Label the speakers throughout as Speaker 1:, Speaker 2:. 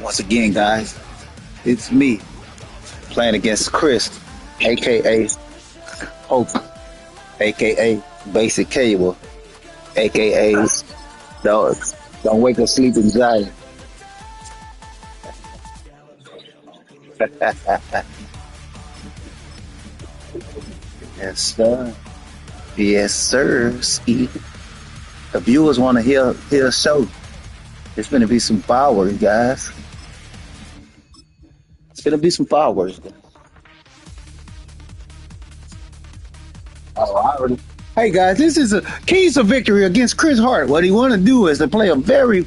Speaker 1: Once again, guys, it's me playing against Chris, aka Hope, aka Basic Cable, aka don't wake up sleeping giant. Yes, sir. Yes, sir. Ski. The viewers want to hear a show. It's gonna be some fireworks, guys. It's gonna be some fireworks. Oh, I already. Hey guys, this is a keys to victory against Chris Hart. What he want to do is to play a very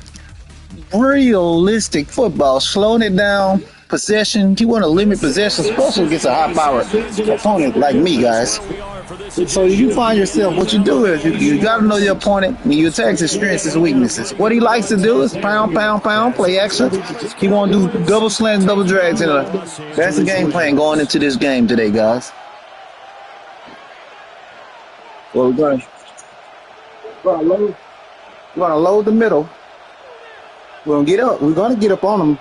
Speaker 1: realistic football, slowing it down, possession. You want to limit possession, especially against a high-powered opponent like me, guys. So you find yourself, what you do is you got to know your opponent and you attack his strengths and weaknesses. What he likes to do is pound, pound, pound, play action. He want to do double slants, double drags. That's the game plan going into this game today, guys. Well, we're going to load the middle. We're going to get up on them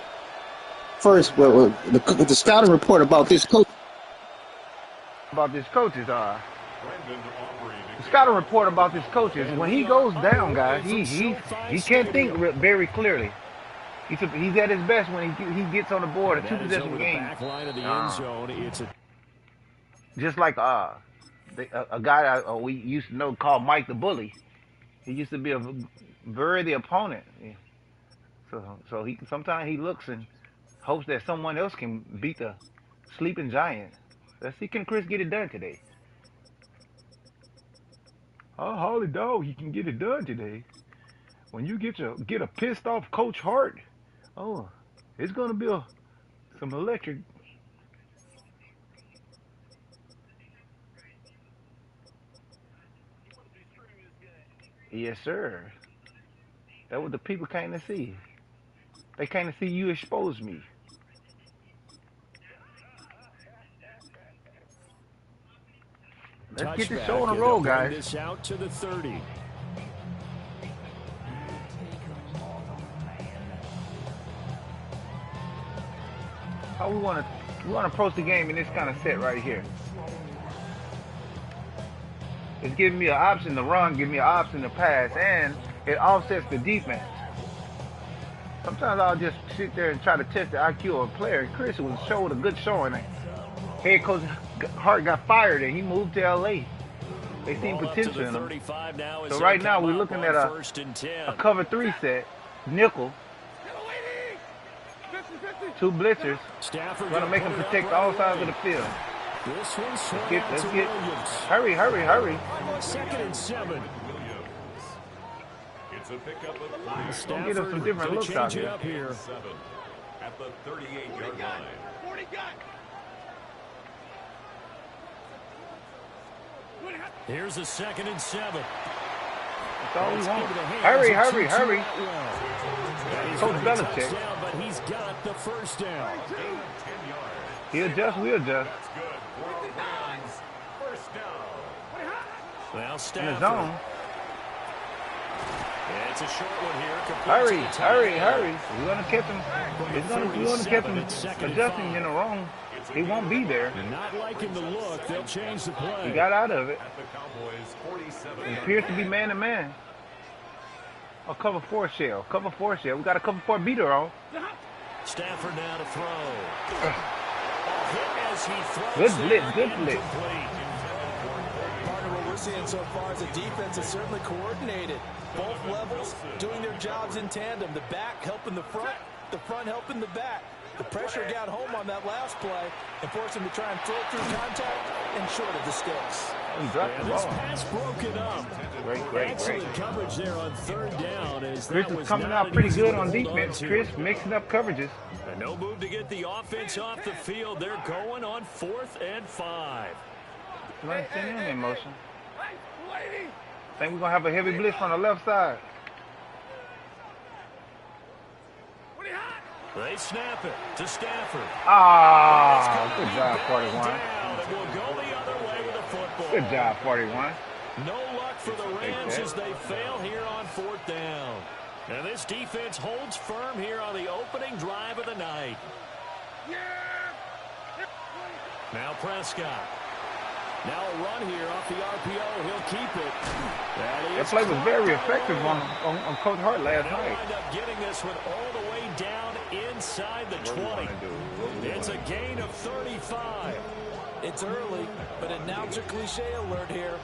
Speaker 1: first. Well, the scouting report about this coach.
Speaker 2: The scouting report about this coach is when he goes down, guys, he can't think very clearly. He's at his best when he gets on the board, a two-possession game. Just like a guy we used to know called Mike the Bully. He used to be a bury the opponent. So he sometimes he looks and hopes that someone else can beat the sleeping giant. Let's see, can Chris get it done today? Oh, holy dog, he can get it done today. When you get a pissed off Coach Hart, oh, it's gonna be some electric. Yes, sir. That's what the people came to see. They came to see you expose me. Let's get this show on the road, guys.
Speaker 3: This out to the 30.
Speaker 2: How we want to approach the game in this kind of set right here. It's giving me an option to run, give me an option to pass, and it offsets the defense. Sometimes I'll just sit there and try to test the IQ of a player. Chris was showed a good showing. Head coach Hart got fired and he moved to LA. They seen potential in him. So right now we're looking at a cover 3 set, nickel, 2 blitzers. Going to make them protect all sides of the field. Let's get. Hurry.
Speaker 3: 2nd and 7.
Speaker 4: It's a pickup of 5.
Speaker 2: Don't get us some different looks out here.
Speaker 4: At the 38-yard line.
Speaker 3: Here's a 2nd and 7.
Speaker 2: That's all we want. Hurry. Coach Belichick.
Speaker 3: But he's got the first down.
Speaker 2: He adjusts, we adjust.
Speaker 3: Well,
Speaker 2: in the zone.
Speaker 3: Yeah, it's a short one here.
Speaker 2: Hurry. We're going to catch him. We're going to catch him adjusting in the wrong. He won't be there.
Speaker 3: Not liking the look. They'll change the play.
Speaker 2: He got out of it. He appears to be man-to-man. A cover 4 shell. We got a cover 4 beater on.
Speaker 3: Stafford now to throw.
Speaker 2: Good blitz.
Speaker 5: seeing so far is the defense is certainly coordinated. Both levels doing their jobs in tandem. The back helping the front helping the back. The pressure got home on that last play and forced him to try and throw through contact and short of the sticks.
Speaker 3: This pass broken up.
Speaker 2: Great.
Speaker 3: Excellent coverage there on third down. As
Speaker 2: Chris
Speaker 3: that
Speaker 2: is
Speaker 3: was
Speaker 2: coming
Speaker 3: not
Speaker 2: out
Speaker 3: an
Speaker 2: pretty
Speaker 3: easy
Speaker 2: good
Speaker 3: one
Speaker 2: on
Speaker 3: to hold
Speaker 2: defense.
Speaker 3: to.
Speaker 2: Chris mixing up coverages.
Speaker 3: And no move to get the offense off the field. They're going on 4th and 5.
Speaker 2: Let's send him in motion. Think we're going to have a heavy blitz on the left side.
Speaker 3: They snap it to Stafford.
Speaker 2: Ah, good job, 41.
Speaker 3: Down, and will go the other way with the football.
Speaker 2: Good job, 41.
Speaker 3: No luck for the Rams as they fail here on 4th down. And this defense holds firm here on the opening drive of the night. Now Prescott. Now a run here off the RPO. He'll keep it.
Speaker 2: That play was very effective on Coach Hart last
Speaker 3: They'll
Speaker 2: night.
Speaker 3: wind up getting this one all the way down inside the 20. It's a gain of 35.
Speaker 5: It's early, but announcer cliche alert here.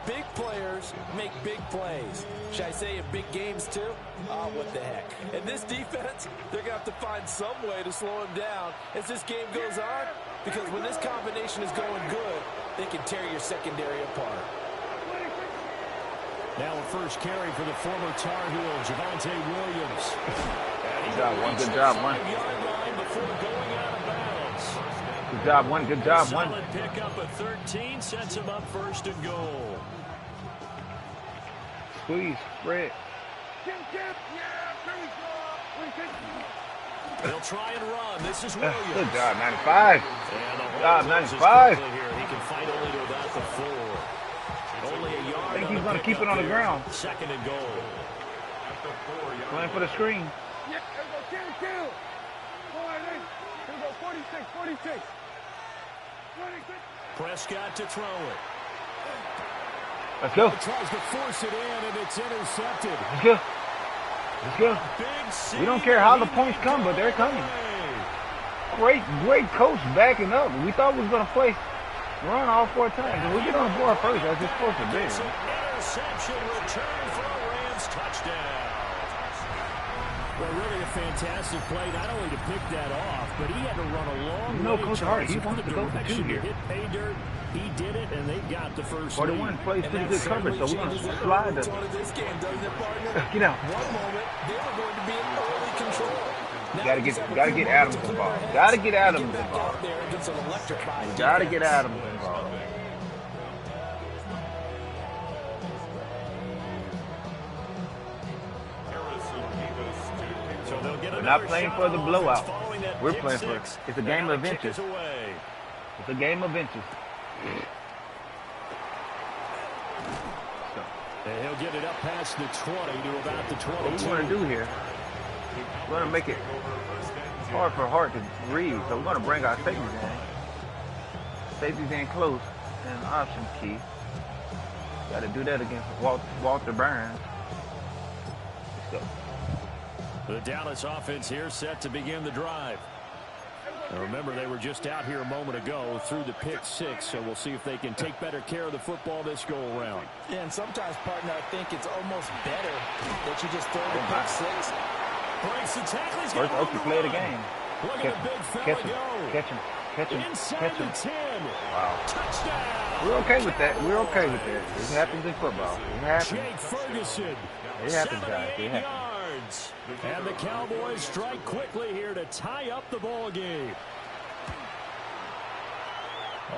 Speaker 5: Big players make big plays. Should I say in big games too? Oh, what the heck. And this defense, they're going to have to find some way to slow him down as this game goes on, because when this combination is going good, they can tear your secondary apart.
Speaker 3: Now a first carry for the former Tar Heel, Javonte Williams.
Speaker 2: Good job, one. Good job, one.
Speaker 3: 5-yard line before going out of bounds.
Speaker 2: Good job, one. Good job, one.
Speaker 3: Solid pick up at 13, sets him up 1st and goal.
Speaker 2: Squeeze, spread.
Speaker 3: They'll try and run. This is Williams.
Speaker 2: Good job, 95.
Speaker 3: And the
Speaker 2: job,
Speaker 3: hold closes
Speaker 2: 95.
Speaker 3: quickly here. He can fight only to about the 4. Only a yard.
Speaker 2: I think
Speaker 3: on
Speaker 2: he's
Speaker 3: the
Speaker 2: going to keep it
Speaker 3: pickup
Speaker 2: on the
Speaker 3: there.
Speaker 2: ground.
Speaker 3: 2nd and goal.
Speaker 2: Playing for the screen.
Speaker 3: Prescott to throw it.
Speaker 2: Let's go.
Speaker 3: Tries to force it in, and it's intercepted.
Speaker 2: Let's go. Let's go.
Speaker 3: Big
Speaker 2: We don't care how the points come, but they're coming. Great coach backing up. We thought we was going to play run all 4 times. If we get on the board first, that's just supposed to be.
Speaker 3: It's an interception return for a Rams touchdown. Well, really a fantastic play, not only to pick that off, but he had to run a long way.
Speaker 2: Coach Hart, he wants to go for 2 here.
Speaker 3: Hit pay dirt. He did it, and they got the first
Speaker 2: 41
Speaker 3: lead.
Speaker 2: plays pretty good coverage, so we're going to slide this.
Speaker 5: This game, doesn't it, partner?
Speaker 2: Get out.
Speaker 5: One moment, they were going to be in early control.
Speaker 2: Gotta get Adams involved. Gotta get Adams
Speaker 5: Get back out
Speaker 2: involved.
Speaker 5: there against an electrifying
Speaker 2: Gotta
Speaker 5: defense.
Speaker 2: get Adams involved.
Speaker 3: So they'll get
Speaker 2: We're
Speaker 3: another
Speaker 2: not playing
Speaker 3: shot
Speaker 2: for the
Speaker 3: on
Speaker 2: blowout.
Speaker 3: offense following that
Speaker 2: We're
Speaker 3: pick
Speaker 2: playing for
Speaker 3: six.
Speaker 2: it's a game of
Speaker 3: Now the kick
Speaker 2: inches.
Speaker 3: is away.
Speaker 2: It's a game of inches.
Speaker 3: And he'll get it up past the 20 to about the 22.
Speaker 2: What we want to do here, we're going to make it hard for Hart to read, so we're going to bring our safeties in. Safeties in close and option key. Got to do that against Walter Burns. Let's go.
Speaker 3: The Dallas offense here set to begin the drive. Now remember, they were just out here a moment ago through the pick 6, so we'll see if they can take better care of the football this go-around.
Speaker 5: Yeah, and sometimes, partner, I think it's almost better that you just throw the pick 6.
Speaker 3: Breaks the tackle. He's
Speaker 2: First
Speaker 3: got
Speaker 2: Okie play the game.
Speaker 3: Look at the big fella
Speaker 2: Catch him,
Speaker 3: go.
Speaker 2: catch him, catch him,
Speaker 3: Inside
Speaker 2: catch
Speaker 3: the
Speaker 2: him.
Speaker 3: 10.
Speaker 2: Wow.
Speaker 3: Touchdown.
Speaker 2: We're okay with that. We're okay with that. It happens in football. It happens.
Speaker 3: Jake Ferguson.
Speaker 2: It happens, guys.
Speaker 3: 78
Speaker 2: It happens.
Speaker 3: yards. And the Cowboys strike quickly here to tie up the ball game.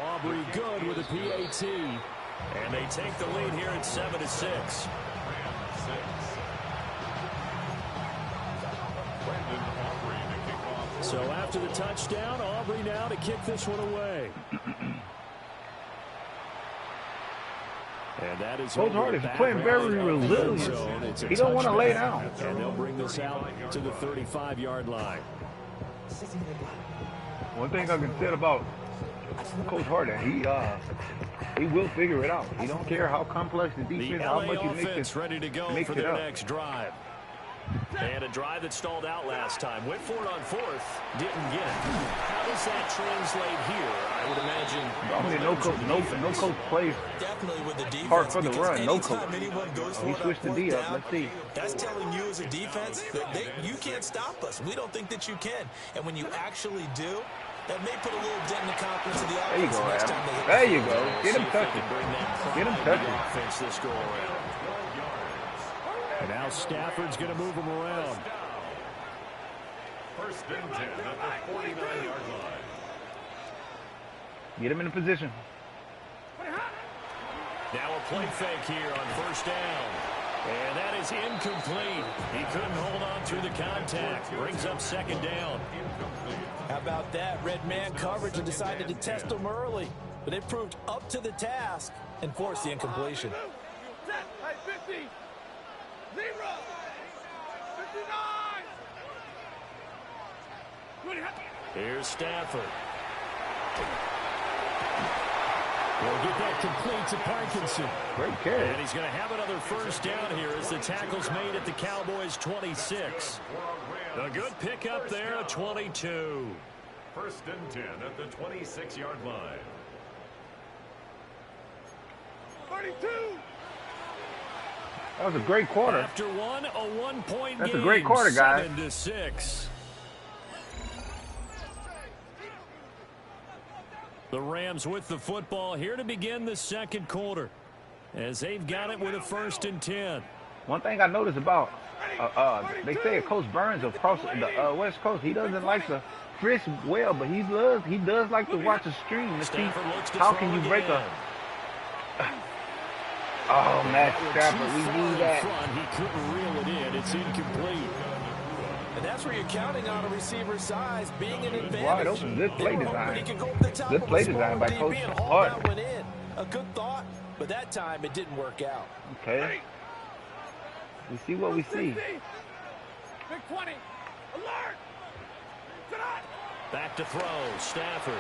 Speaker 3: Aubrey good with a PAT. And they take the lead here at 7-6. So after the touchdown, Aubrey now to kick this one away. And that is
Speaker 2: Coach Hart is playing very resilient. He don't want to lay down.
Speaker 3: And they'll bring this out to the 35-yard line.
Speaker 2: One thing I can say about Coach Hart, he will figure it out. He don't care how complex the
Speaker 3: The
Speaker 2: defense, how
Speaker 3: LA
Speaker 2: much he makes
Speaker 3: offense
Speaker 2: it,
Speaker 3: ready to go
Speaker 2: mix
Speaker 3: for
Speaker 2: it
Speaker 3: their
Speaker 2: up.
Speaker 3: next drive. And a drive that stalled out last time. Went for it on fourth. Didn't get it. How does that translate here? I would imagine.
Speaker 2: Only no coach plays
Speaker 5: Definitely with the defense.
Speaker 2: hard for the
Speaker 5: because
Speaker 2: run. No
Speaker 5: anytime
Speaker 2: coach.
Speaker 5: anyone goes for
Speaker 2: He
Speaker 5: it on
Speaker 2: switched the
Speaker 5: fourth
Speaker 2: D up.
Speaker 5: down,
Speaker 2: Let's see.
Speaker 5: that's telling you as a defense that you can't stop us. We don't think that you can. And when you actually do, that may put a little dent in the confidence of the
Speaker 2: There you
Speaker 5: offense
Speaker 2: go,
Speaker 5: the next
Speaker 2: Adam.
Speaker 5: time they hit
Speaker 2: There
Speaker 5: the
Speaker 2: you
Speaker 5: field.
Speaker 2: go. Get him touching. Get him touching.
Speaker 3: Offense this go around. And now Stafford's going to move him around.
Speaker 4: First and 10 at the 49-yard line.
Speaker 2: Get him in a position.
Speaker 3: Now a play fake here on first down. And that is incomplete. He couldn't hold on through the contact. Brings up second down.
Speaker 5: How about that? Red man coverage and decided to test them early. But it proved up to the task and forced the incompletion.
Speaker 6: 50, 0, 59.
Speaker 3: Here's Stafford. We'll get that complete to Parkinson.
Speaker 2: Great carry.
Speaker 3: And he's going to have another first down here as the tackle's made at the Cowboys' 26. A good pickup there at 22.
Speaker 4: First and 10 at the 26-yard line.
Speaker 6: 32.
Speaker 2: That was a great quarter.
Speaker 3: After one, a 1-point
Speaker 2: That's
Speaker 3: game.
Speaker 2: a great quarter, guys.
Speaker 3: 7-6. The Rams with the football here to begin the second quarter as they've got it with a first and 10.
Speaker 2: One thing I noticed about, they say Coach Burns across the West Coast, he doesn't like to frisk well, but he does like to watch a stream to see how can you break a. Oh, Matt Stafford, we do that.
Speaker 3: He couldn't reel it in. It's incomplete.
Speaker 5: And that's where you're counting on a receiver's size being an advantage.
Speaker 2: Wide open. Good play
Speaker 5: They were hoping
Speaker 2: design.
Speaker 5: he could go over the top
Speaker 2: Good
Speaker 5: of
Speaker 2: play
Speaker 5: a small
Speaker 2: design by
Speaker 5: DB
Speaker 2: Coach
Speaker 5: and haul
Speaker 2: Hart.
Speaker 5: that one in. A good thought, but that time it didn't work out.
Speaker 2: Okay. We see what we see.
Speaker 6: Big 20. Alert.
Speaker 3: Back to throw. Stafford.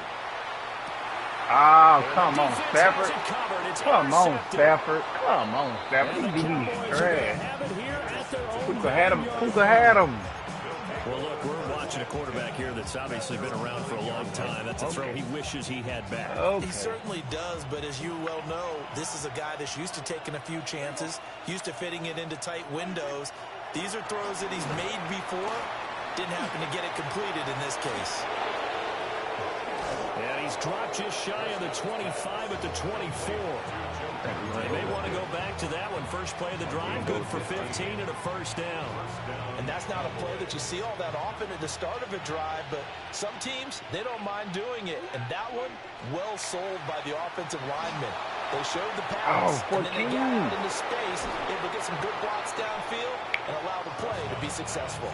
Speaker 2: Oh, come on,
Speaker 3: Defense
Speaker 2: Stafford.
Speaker 3: has it covered. It's
Speaker 2: Come on,
Speaker 3: intercepted.
Speaker 2: Stafford. Come on, Stafford.
Speaker 3: And
Speaker 2: These
Speaker 3: the
Speaker 2: DBs
Speaker 3: Cowboys are gonna
Speaker 2: trash.
Speaker 3: have it here at their own
Speaker 2: Puka had him.
Speaker 3: 9-yard
Speaker 2: Puka had him.
Speaker 3: Well, look, we're watching a quarterback here that's obviously been around for a long time. That's a throw he wishes he had back.
Speaker 5: He
Speaker 2: Okay.
Speaker 5: certainly does, but as you well know, this is a guy that's used to taking a few chances, used to fitting it into tight windows. These are throws that he's made before. Didn't happen to get it completed in this case.
Speaker 3: And he's dropped just shy of the 25 at the 24. They may want to go back to that one. First play of the drive, good for 15 and a first down.
Speaker 5: And that's not a play that you see all that often at the start of a drive, but some teams, they don't mind doing it. And that one, well sold by the offensive lineman. They showed the pass, and then they got out into space, able to get some good blocks downfield, and allow the play to be successful.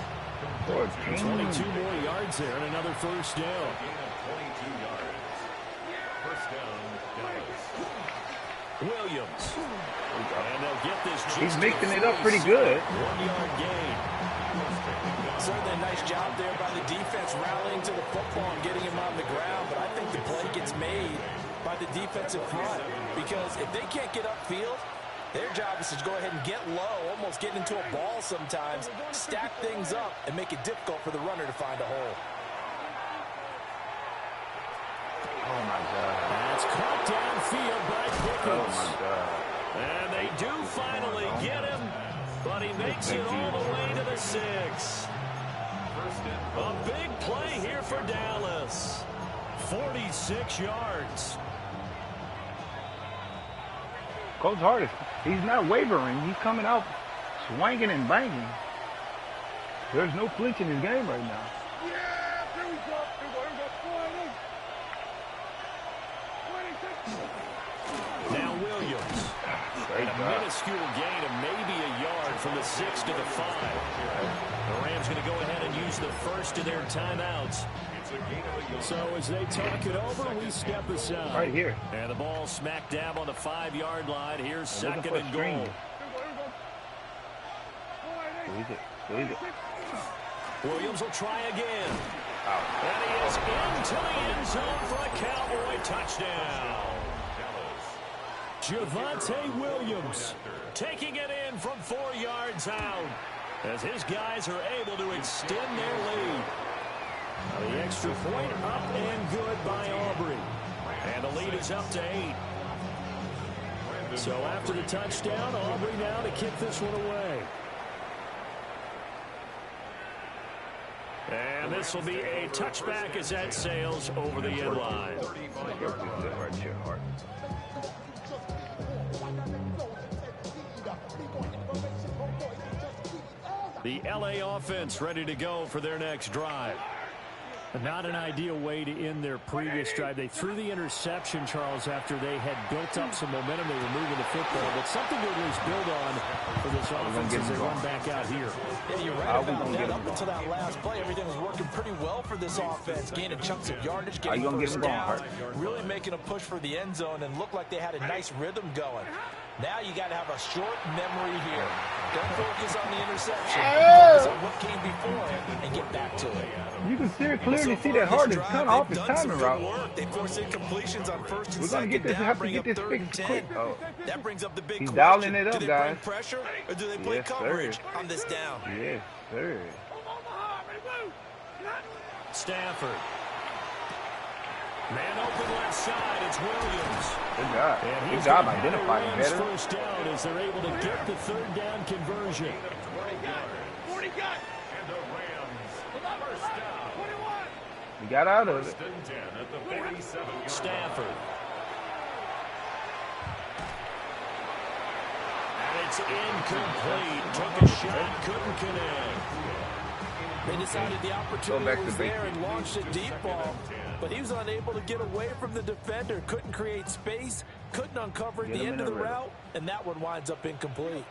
Speaker 3: 22 more yards there and another first down.
Speaker 4: 22 yards. First down, Dallas.
Speaker 3: Williams. And they'll get this.
Speaker 2: He's mixing it up pretty good.
Speaker 3: 1-yard gain.
Speaker 5: Certainly a nice job there by the defense rallying to the football and getting him on the ground, but I think the play gets made by the defensive front because if they can't get upfield, their job is to go ahead and get low, almost get into a ball sometimes, stack things up, and make it difficult for the runner to find a hole.
Speaker 2: Oh, my God.
Speaker 3: That's caught downfield by
Speaker 2: Oh,
Speaker 3: Pickens.
Speaker 2: my God.
Speaker 3: And they do finally get him, but he makes it all the way to the 6. A big play here for Dallas. 46 yards.
Speaker 2: Coach Hart, he's not wavering. He's coming out swinging and banging. There's no flinch in his game right now.
Speaker 6: Yeah, here we go. Here we go. 20. 26.
Speaker 3: Now Williams.
Speaker 2: Great
Speaker 3: A
Speaker 2: job.
Speaker 3: minuscule gain of maybe a yard from the 6 to the 5. The Rams going to go ahead and use the first of their timeouts. So as they talk it over, we step aside.
Speaker 2: Right here.
Speaker 3: And the ball smack dab on the 5-yard line. Here's second
Speaker 2: for a
Speaker 3: and
Speaker 2: screen.
Speaker 3: goal.
Speaker 2: Squeeze it. Squeeze it.
Speaker 3: Williams will try again. And he is into the end zone for a Cowboy touchdown. Javonte Williams taking it in from 4 yards out. as his guys are able to extend their lead. Now the extra point up and good by Aubrey. And the lead is up to 8. So after the touchdown, Aubrey now to kick this one away. And this will be a touchback as that sails over the end line. The LA offense ready to go for their next drive. Not an ideal way to end their previous drive. They threw the interception, Charles, after they had built up some momentum. They were moving the football, but something to at least build on for this offense as they run back out here.
Speaker 5: Yeah, you're right about that. Up until that last play, everything was working pretty well for this offense. Gaining chunks of yardage, getting first downs, really making a push for the end zone, and looked like they had a nice rhythm going. Now you got to have a short memory here. Don't focus on the interception. Focus on what came before and get back to it.
Speaker 2: You can clearly see that Hart is kind of off his timing route.
Speaker 5: They force incompletions on first and
Speaker 2: We're gonna get this.
Speaker 5: down,
Speaker 2: Have to get this
Speaker 5: third
Speaker 2: fixed
Speaker 5: and
Speaker 2: quick.
Speaker 5: 10.
Speaker 2: Oh,
Speaker 5: That brings up the big
Speaker 2: he's
Speaker 5: question.
Speaker 2: dialing it up,
Speaker 5: do they
Speaker 2: guys.
Speaker 5: bring pressure or do they play
Speaker 2: Yes,
Speaker 5: coverage
Speaker 2: sir.
Speaker 5: on this down?
Speaker 2: yes, sir.
Speaker 3: Stafford. Man open left side, it's Williams.
Speaker 2: Good job.
Speaker 3: And
Speaker 2: Good
Speaker 3: he's
Speaker 2: job
Speaker 3: got
Speaker 2: identifying
Speaker 3: Rams
Speaker 2: better.
Speaker 3: first down as they're able to get the third down conversion.
Speaker 6: 40 got.
Speaker 4: And the Rams. First down.
Speaker 6: 21.
Speaker 2: He got out of it.
Speaker 4: First and 10 at the 47-yard
Speaker 3: Stafford. And it's incomplete. Took a shot, couldn't connect.
Speaker 5: They decided the
Speaker 2: back
Speaker 5: opportunity
Speaker 2: to
Speaker 5: was there
Speaker 2: basics.
Speaker 5: and launched a deep ball, but he was unable to get away from the defender, couldn't create space, couldn't uncover
Speaker 2: Get
Speaker 5: the
Speaker 2: him
Speaker 5: end
Speaker 2: in
Speaker 5: of the
Speaker 2: the rhythm.
Speaker 5: route, and that one winds up incomplete.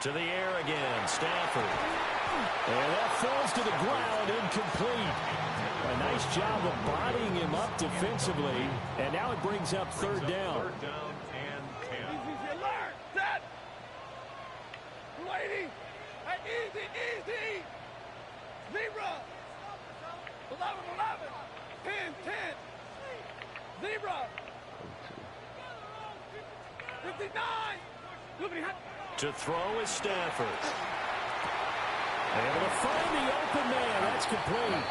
Speaker 3: To the air again, Stafford. And that falls to the ground, incomplete. A nice job of bodying him up defensively, and now it brings up third down.
Speaker 4: Third down and 10.
Speaker 6: Easy, alert. Set. Lady. Easy, easy. Zebra. 11, 11. 10, 10. Zebra. 59. Look at him.
Speaker 3: To throw is Stafford. Able to find the open man. That's complete.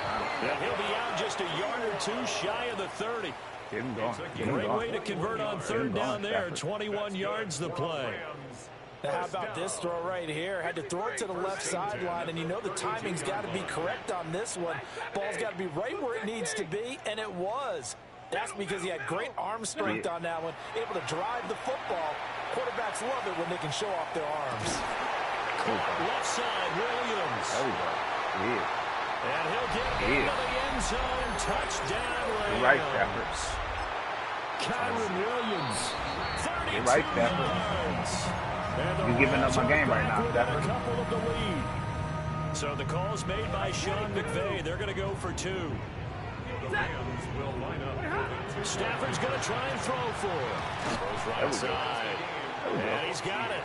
Speaker 3: And he'll be out just a yard or two shy of the 30.
Speaker 2: Get him going. Get him
Speaker 3: Great
Speaker 2: going.
Speaker 3: way to convert on
Speaker 2: Get him
Speaker 3: third
Speaker 2: going,
Speaker 3: down there.
Speaker 2: Stafford.
Speaker 3: 21 yards the play.
Speaker 5: Now, how about this throw right here? Had to throw it to the left sideline, and you know the timing's got to be correct on this one. Ball's got to be right where it needs to be, and it was. That's because he had great arm strength on that one, able to drive the football. Quarterbacks love it when they can show off their arms.
Speaker 3: Left side, Williams.
Speaker 2: There we go. Yeah.
Speaker 3: And he'll get into the end zone. Touchdown, Rams.
Speaker 2: You're right, Stafford.
Speaker 3: Kyron Williams. 32
Speaker 2: You're right, Stafford.
Speaker 3: yards. And the
Speaker 2: You're giving up
Speaker 3: Rams
Speaker 2: my
Speaker 3: are
Speaker 2: game right
Speaker 3: back
Speaker 2: now,
Speaker 3: within
Speaker 2: Stafford.
Speaker 3: a couple of the lead. So the call's made by Sean McVay. They're going to go for 2.
Speaker 4: The Rams will line up.
Speaker 3: Stafford's going to try and throw for it. Throws right side. And he's got it.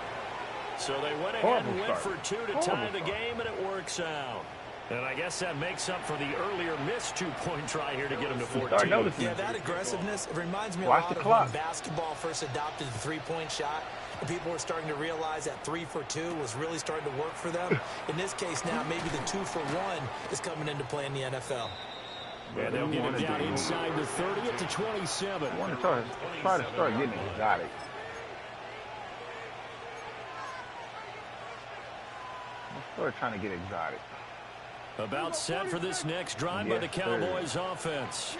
Speaker 3: So they went ahead and went for 2 to tie the game, and it works out. And I guess that makes up for the earlier missed 2-point try here to get him to 14.
Speaker 5: Yeah, that aggressiveness, it reminds me a
Speaker 2: Watch
Speaker 5: lot
Speaker 2: the
Speaker 5: of
Speaker 2: clock.
Speaker 5: when basketball first adopted the three-point shot. And people were starting to realize that 3 for 2 was really starting to work for them. In this case now, maybe the 2 for 1 is coming into play in the NFL.
Speaker 3: And they'll get him down inside the 30 at the 27.
Speaker 2: I want to try to start getting exotic. Let's start trying to get exotic.
Speaker 3: About set for this next drive by the Cowboys offense.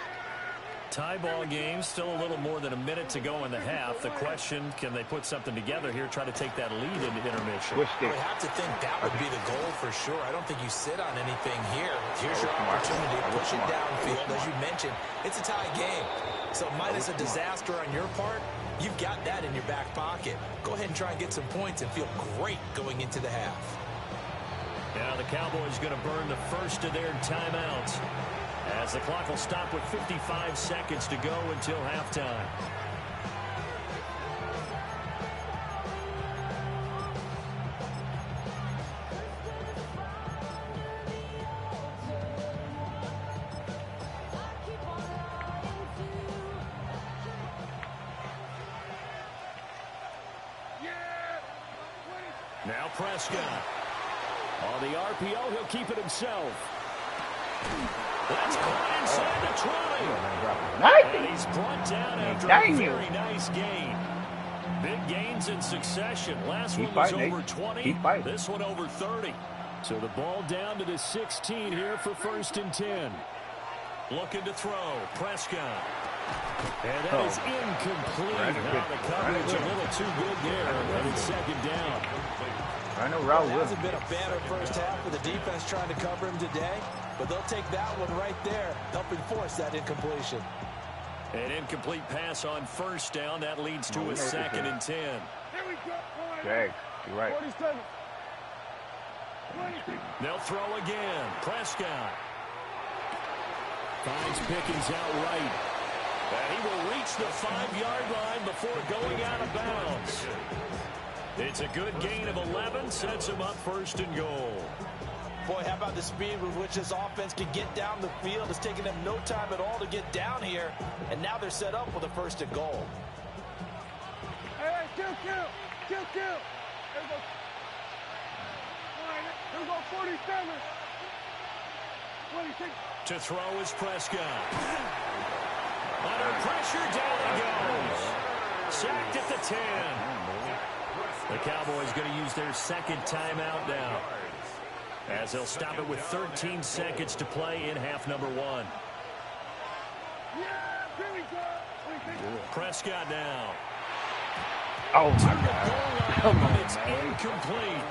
Speaker 3: Tie ball game, still a little more than a minute to go in the half. The question, can they put something together here, try to take that lead into intermission?
Speaker 5: I would have to think that would be the goal for sure. I don't think you sit on anything here. Here's your opportunity. Push it downfield. As you mentioned, it's a tie game. So minus a disaster on your part, you've got that in your back pocket. Go ahead and try and get some points and feel great going into the half.
Speaker 3: Now the Cowboys going to burn the first of their timeouts, as the clock will stop with 55 seconds to go until halftime. Now Prescott. On the RPO, he'll keep it himself. That's caught inside the 20. And he's brought down after a very nice gain. Big gains in succession. Last one was over 20. This one over 30. So the ball down to the 16 here for 1st and 10. Looking to throw. Prescott. And that is incomplete. Now the coverage a little too good there. And it's 2nd down.
Speaker 2: I know Raul
Speaker 5: It hasn't been a banner first half for the defense trying to cover him today, but they'll take that one right there, helping force that incompletion.
Speaker 3: An incomplete pass on 1st down. That leads to a 2nd and 10.
Speaker 6: Here we go.
Speaker 2: Jags, you're right.
Speaker 6: 47.
Speaker 3: They'll throw again. Prescott finds Pickens outright. And he will reach the 5-yard line before going out of bounds. It's a good gain of 11, sets him up 1st and goal.
Speaker 5: Boy, how about the speed with which this offense can get down the field? It's taken them no time at all to get down here, and now they're set up with a 1st and goal.
Speaker 6: Hey, kill. Here we go. All right, here we go, 47. 26.
Speaker 3: To throw is Prescott. Under pressure, down he goes. Sacked at the 10. The Cowboys going to use their 2nd timeout now, as they'll stop it with 13 seconds to play in half number 1.
Speaker 6: Yeah, here we go.
Speaker 3: Prescott now.
Speaker 2: Oh, my God.
Speaker 3: Come on, it's incomplete.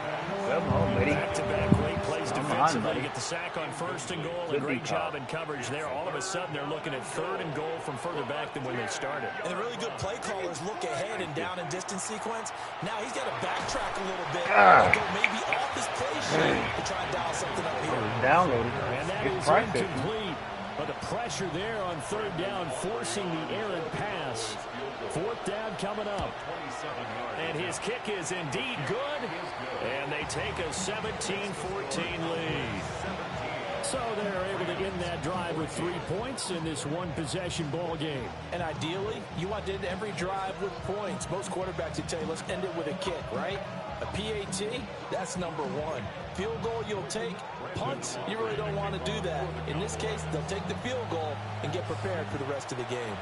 Speaker 2: Come on, buddy.
Speaker 3: Back-to-back great plays defensively to get the sack on 1st and goal. A great job in coverage there. All of a sudden, they're looking at 3rd and goal from further back than when they started.
Speaker 5: And the really good play callers look ahead and down and distance sequence. Now he's got to backtrack a little bit and go maybe off his play sheet to try and dial something up here.
Speaker 2: Downloaded.
Speaker 3: And that is incomplete. But the pressure there on 3rd down, forcing the errant pass. 4th down coming up. And his kick is indeed good. And they take a 17-14 lead. So they're able to end that drive with 3 points in this one-possession ball game.
Speaker 5: And ideally, you want to end every drive with points. Most quarterbacks would tell you, let's end it with a kick, right? A PAT, that's number 1. Field goal you'll take. Punts, you really don't want to do that. In this case, they'll take the field goal and get prepared for the rest of the game.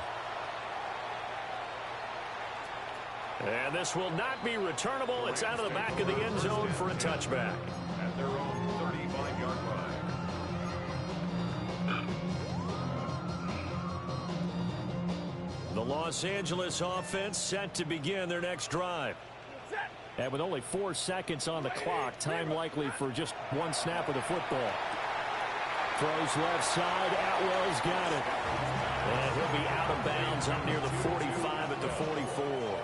Speaker 3: And this will not be returnable. It's out of the back of the end zone for a touchback.
Speaker 4: At their own 35-yard line.
Speaker 3: The Los Angeles offense set to begin their next drive. And with only 4 seconds on the clock, time likely for just 1 snap of the football. Throws left side. Atwell's got it. And he'll be out of bounds up near the 45 at the 44.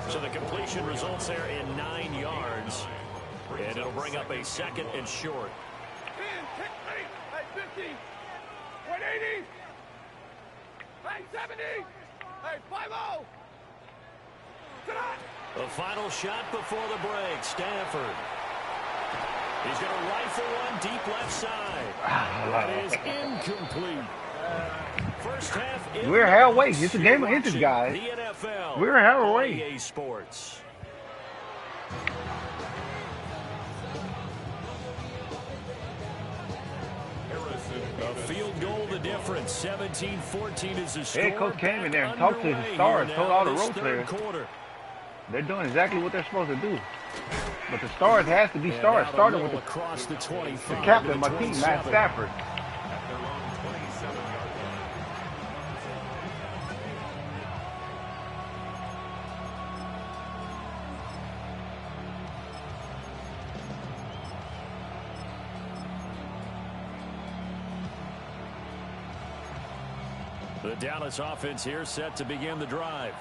Speaker 3: So the completion results there in 9 yards. And it'll bring up a 2nd and short.
Speaker 6: 10, 50, 180, 70, 50.
Speaker 3: The final shot before the break. Stafford. He's going to rifle one deep left side. That is incomplete. First half.
Speaker 2: We're halfway. It's a game of inches, guys.
Speaker 3: The NFL.
Speaker 2: We're halfway.
Speaker 3: EA Sports. A field goal the difference. 17-14 is the score.
Speaker 2: Head coach came in there and talked to his stars, told all the role players.
Speaker 3: Quarter.
Speaker 2: They're doing exactly what they're supposed to do. But the stars has to be stars. Starting with
Speaker 3: across the 25.
Speaker 2: The captain of my team, Matt Stafford.
Speaker 4: At their own 27-yard line.
Speaker 3: The Dallas offense here set to begin the drive.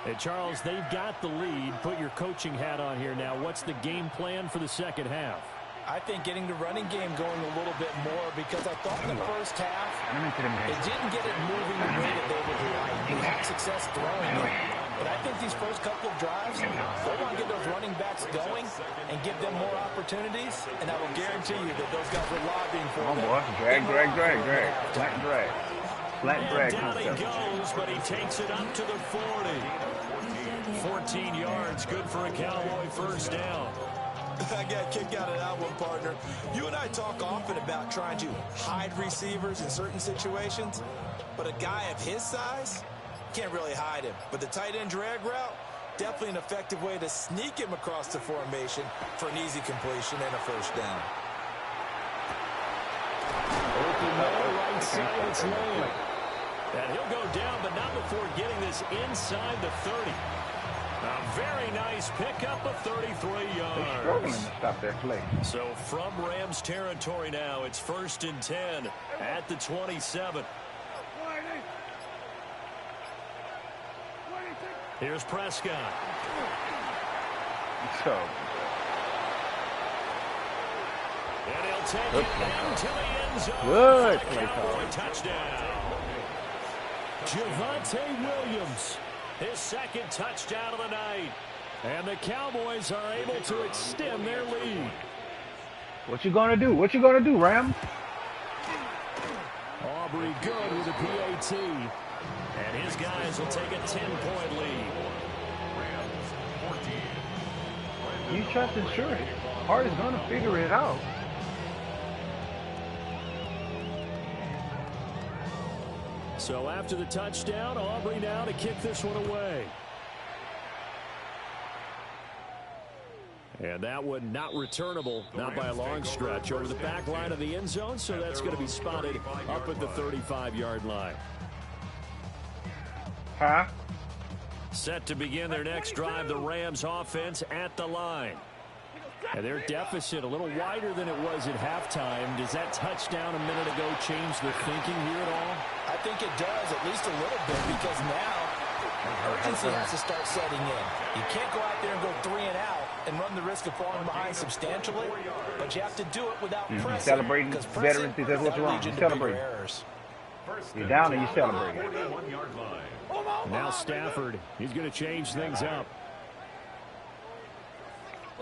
Speaker 3: Hey, Charles, they've got the lead. Put your coaching hat on here now. What's the game plan for the second half?
Speaker 5: I think getting the running game going a little bit more, because I thought in the first half it didn't get it moving the way that they would like. They had success throwing it. But I think these first couple of drives, they want to get those running backs going and give them more opportunities, and I will guarantee you that those guys are lobbying for
Speaker 2: Come on,
Speaker 5: them.
Speaker 2: boy. Drag. Flat drag. Flat drag
Speaker 3: Down he
Speaker 2: concept.
Speaker 3: goes, but he takes it up to the 40. 14 yards, good for a Cowboy first down.
Speaker 5: I got a kick out of that one, partner. You and I talk often about trying to hide receivers in certain situations, but a guy of his size can't really hide him. But the tight end drag route, definitely an effective way to sneak him across the formation for an easy completion and a first down.
Speaker 3: Open middle, right side, it's Lamb. And he'll go down, but not before getting this inside the 30. A very nice pickup of 33 yards.
Speaker 2: They're struggling to stop that play.
Speaker 3: So from Rams territory now, it's 1st and 10 at the 27. Here's Prescott.
Speaker 2: So,
Speaker 3: And he'll take it into the end zone.
Speaker 2: good
Speaker 3: For the
Speaker 2: play
Speaker 3: Cowboy
Speaker 2: call.
Speaker 3: touchdown. Javonte Williams, his second touchdown of the night. And the Cowboys are able to extend their lead.
Speaker 2: What you gonna do? What you gonna do, Rams?
Speaker 3: Aubrey good with a PAT. And his guys will take a 10-point lead.
Speaker 2: You trusting Short. Hart is gonna figure it out.
Speaker 3: So after the touchdown, Aubrey now to kick this one away. And that one not returnable, not by a long stretch, over the back line of the end zone, so that's going to be spotted up at the 35-yard line.
Speaker 2: Huh?
Speaker 3: Set to begin their next drive, the Rams offense at the line. And their deficit a little wider than it was at halftime. Does that touchdown a minute ago change the thinking here at all?
Speaker 5: I think it does, at least a little bit, because now urgency has to start setting in. You can't go out there and go 3 and out and run the risk of falling behind substantially, but you have to do it without pressing.
Speaker 2: Celebrating
Speaker 5: because
Speaker 2: veterans,
Speaker 5: pressing,
Speaker 2: that's what's
Speaker 5: that'll
Speaker 2: wrong.
Speaker 5: lead you
Speaker 2: You
Speaker 5: into
Speaker 2: celebrate.
Speaker 5: bigger errors.
Speaker 2: You're down and you celebrate.
Speaker 3: Now Stafford, he's going to change things up.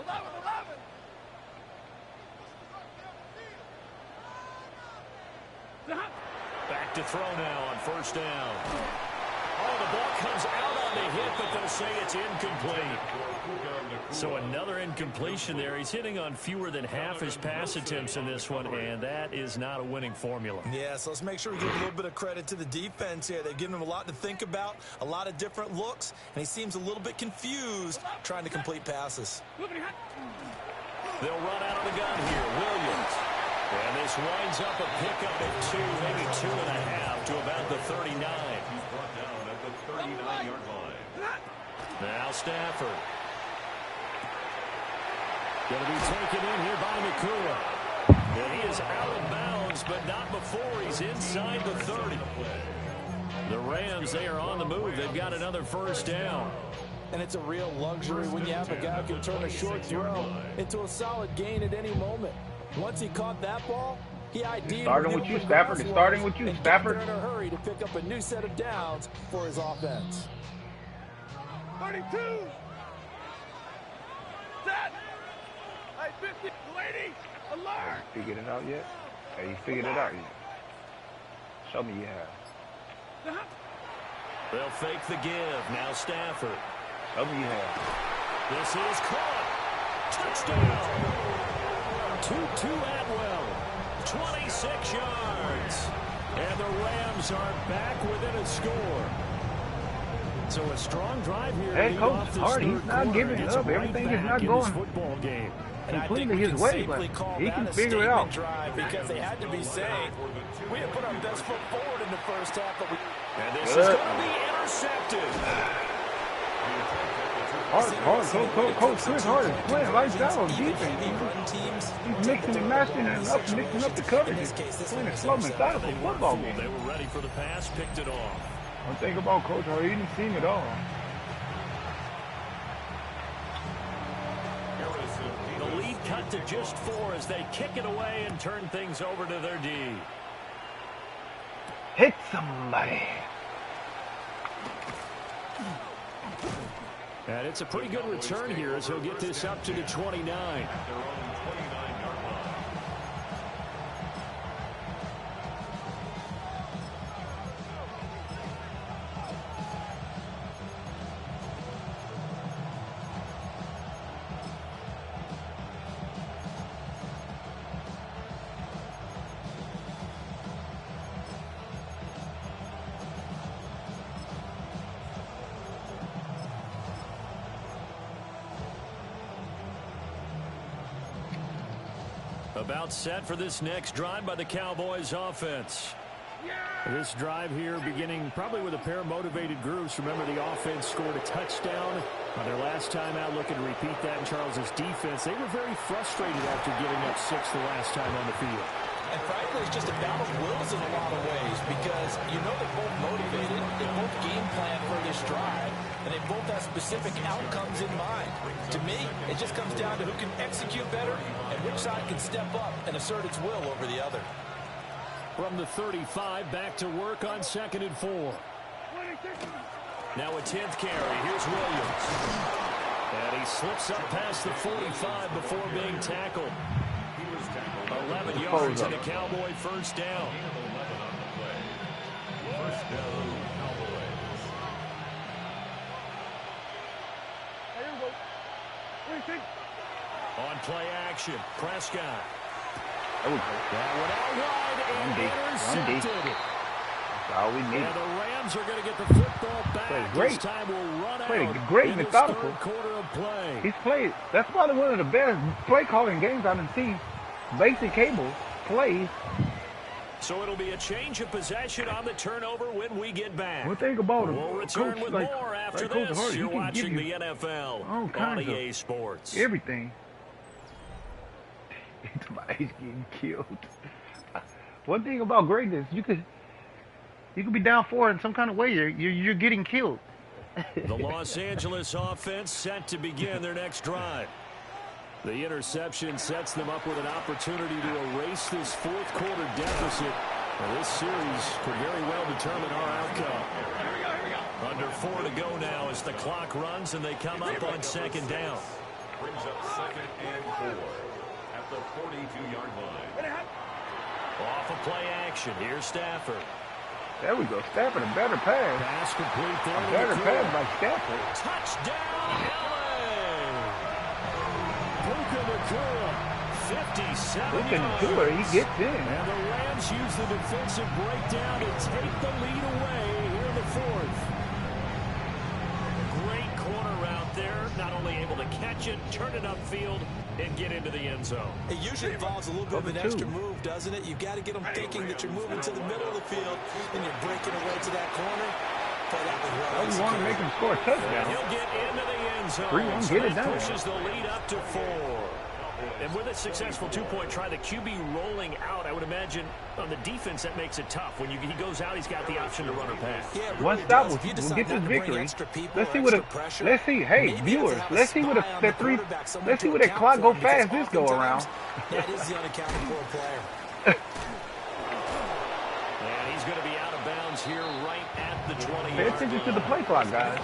Speaker 6: 11.
Speaker 3: Back to throw now on first down. Oh, the ball comes out on the hit, but they'll say it's incomplete. So another incompletion there. He's hitting on fewer than half his pass attempts in this one, and that is not a winning formula.
Speaker 5: Yeah, so let's make sure we give a little bit of credit to the defense here. They've given him a lot to think about, a lot of different looks, and he seems a little bit confused trying to complete passes.
Speaker 3: They'll run out of the gun here. Williams. And this winds up a pickup of 2, maybe 2.5 to about the 39.
Speaker 4: Brought down at the 39-yard line.
Speaker 3: Now Stafford. Going to be taken in here by Nakua. And he is out of bounds, but not before he's inside the 30. The Rams, they are on the move. They've got another first down.
Speaker 5: And it's a real luxury when you have a guy who can turn a short throw into a solid gain at any moment. Once he caught that ball, he ID'd.
Speaker 2: Starting with you, Stafford. It's starting with you, Stafford.
Speaker 5: In a hurry to pick up a new set of downs for his offense.
Speaker 6: 32. Set. Hey, 50. Lady. Alert.
Speaker 2: Figured it out yet? Hey, you figured it out yet? Show me you have.
Speaker 3: They'll fake the give. Now Stafford.
Speaker 2: Show me you have.
Speaker 3: This is caught. Touchdown. Tutu Atwell. 26 yards. And the Rams are back within a score. So a strong drive here.
Speaker 2: Hey,
Speaker 3: to lead
Speaker 2: Coach
Speaker 3: off this
Speaker 2: Hart, he's
Speaker 3: third
Speaker 2: not
Speaker 3: quarter.
Speaker 2: giving
Speaker 3: Gets
Speaker 2: up.
Speaker 3: right
Speaker 2: Everything is
Speaker 3: back
Speaker 2: not
Speaker 3: in
Speaker 2: going
Speaker 3: this football game.
Speaker 5: And I think
Speaker 2: completely
Speaker 5: we
Speaker 2: his
Speaker 5: can
Speaker 2: way,
Speaker 5: safely
Speaker 2: but
Speaker 5: call
Speaker 2: he
Speaker 5: that
Speaker 2: can
Speaker 5: a
Speaker 2: figure it
Speaker 5: statement
Speaker 2: out.
Speaker 5: drive because they had to be saying, we have put our best foot forward in the first half, but we...
Speaker 3: And this is going to be intercepted.
Speaker 2: Coach Chris Hart is playing lights out on defense.
Speaker 5: Run teams,
Speaker 2: He's mixing and matching and mixing up the coverage. He's playing a slow, methodical football
Speaker 3: They
Speaker 2: game.
Speaker 3: were ready for the pass, picked it off.
Speaker 2: One thing about Coach Hart, he didn't see it all.
Speaker 3: The lead cut to just 4 as they kick it away and turn things over to their D.
Speaker 2: Hit somebody.
Speaker 3: And it's a pretty good return here as he'll get this up to the 29.
Speaker 4: Their own 29-yard line.
Speaker 3: About set for this next drive by the Cowboys offense. This drive here beginning probably with a pair of motivated groups. Remember, the offense scored a touchdown on their last time out, looking to repeat that in Charles's defense. They were very frustrated after giving up 6 the last time on the field.
Speaker 5: And frankly, it's just a battle of wills in a lot of ways because you know they're both motivated, they both game plan for this drive, and they both have specific outcomes in mind. To me, it just comes down to who can execute better and which side can step up and assert its will over the other.
Speaker 3: From the 35, back to work on 2nd and 4. Now a 10th carry. Here's Williams. And he slips up past the 45 before being tackled. 11 yards and a Cowboy first down. On play action, Prescott. That one out wide and intercepted.
Speaker 2: That's all we need.
Speaker 3: And the Rams are going to get the football back.
Speaker 2: Played great.
Speaker 3: This time will run
Speaker 2: Played
Speaker 3: out
Speaker 2: great,
Speaker 3: in this
Speaker 2: methodical.
Speaker 3: third quarter of play.
Speaker 2: He's played. That's probably one of the best play calling games I've seen. Basic cable plays.
Speaker 3: So it'll be a change of possession on the turnover when we get back.
Speaker 2: One thing about him,
Speaker 3: We'll return
Speaker 2: coach,
Speaker 3: with
Speaker 2: like,
Speaker 3: more after
Speaker 2: Coach
Speaker 3: this.
Speaker 2: Hardy,
Speaker 3: You're
Speaker 2: he can give
Speaker 3: watching
Speaker 2: you
Speaker 3: the NFL
Speaker 2: all
Speaker 3: on
Speaker 2: kinds of
Speaker 3: EA Sports.
Speaker 2: everything. He's getting killed. One thing about greatness, you could be down 4 in some kind of way. You're getting killed.
Speaker 3: The Los Angeles offense set to begin their next drive. The interception sets them up with an opportunity to erase this fourth quarter deficit. Well, this series could very well determine our outcome. Under 4 to go now as the clock runs and they come up on 2nd down.
Speaker 4: Brings up 2nd and 4 at the 42-yard line.
Speaker 3: Off of play action. Here's Stafford.
Speaker 2: There we go. Stafford, a better pass.
Speaker 3: Pass complete there.
Speaker 2: A better pass by Stafford.
Speaker 3: Touchdown, LA! Puka Nacua, 57
Speaker 2: Puka
Speaker 3: yards.
Speaker 2: Nacua, he gets in.
Speaker 3: And the Rams use the defensive breakdown to take the lead away here in the 4th. Great corner route there. Not only able to catch it, turn it upfield, and get into the end zone.
Speaker 5: It usually involves a little bit of an extra move, doesn't it? You've got to get them thinking that you're moving to the middle of the field and you're breaking away to that corner. Boy, that was well
Speaker 2: We want to make him score a touchdown.
Speaker 3: He'll get into the end zone.
Speaker 2: 3-1, get it done.
Speaker 3: Pushes the lead up to 4. And with a successful 2-point try, the QB rolling out, I would imagine on the defense that makes it tough. When he goes out, he's got the option to run or pass.
Speaker 5: Yeah, it
Speaker 2: One
Speaker 5: really
Speaker 2: stop,
Speaker 5: does. If you
Speaker 2: we'll
Speaker 5: decide
Speaker 2: get this
Speaker 5: not to bring
Speaker 2: victory.
Speaker 5: extra people
Speaker 2: Let's
Speaker 5: or
Speaker 2: see what
Speaker 5: extra pressure,
Speaker 2: let's see. Hey,
Speaker 5: maybe
Speaker 2: viewers,
Speaker 5: have a
Speaker 2: let's see what
Speaker 5: spy on
Speaker 2: the
Speaker 5: the
Speaker 2: three.
Speaker 5: quarterback, someone
Speaker 2: Let's see
Speaker 5: to
Speaker 2: what that
Speaker 5: account
Speaker 2: clock
Speaker 5: for
Speaker 2: go
Speaker 5: him, because
Speaker 2: fast this go around.
Speaker 5: oftentimes, that is the unaccounted for player.
Speaker 3: And he's going to be out of bounds here right at the 20-yard
Speaker 2: Pay attention to the play clock, guys.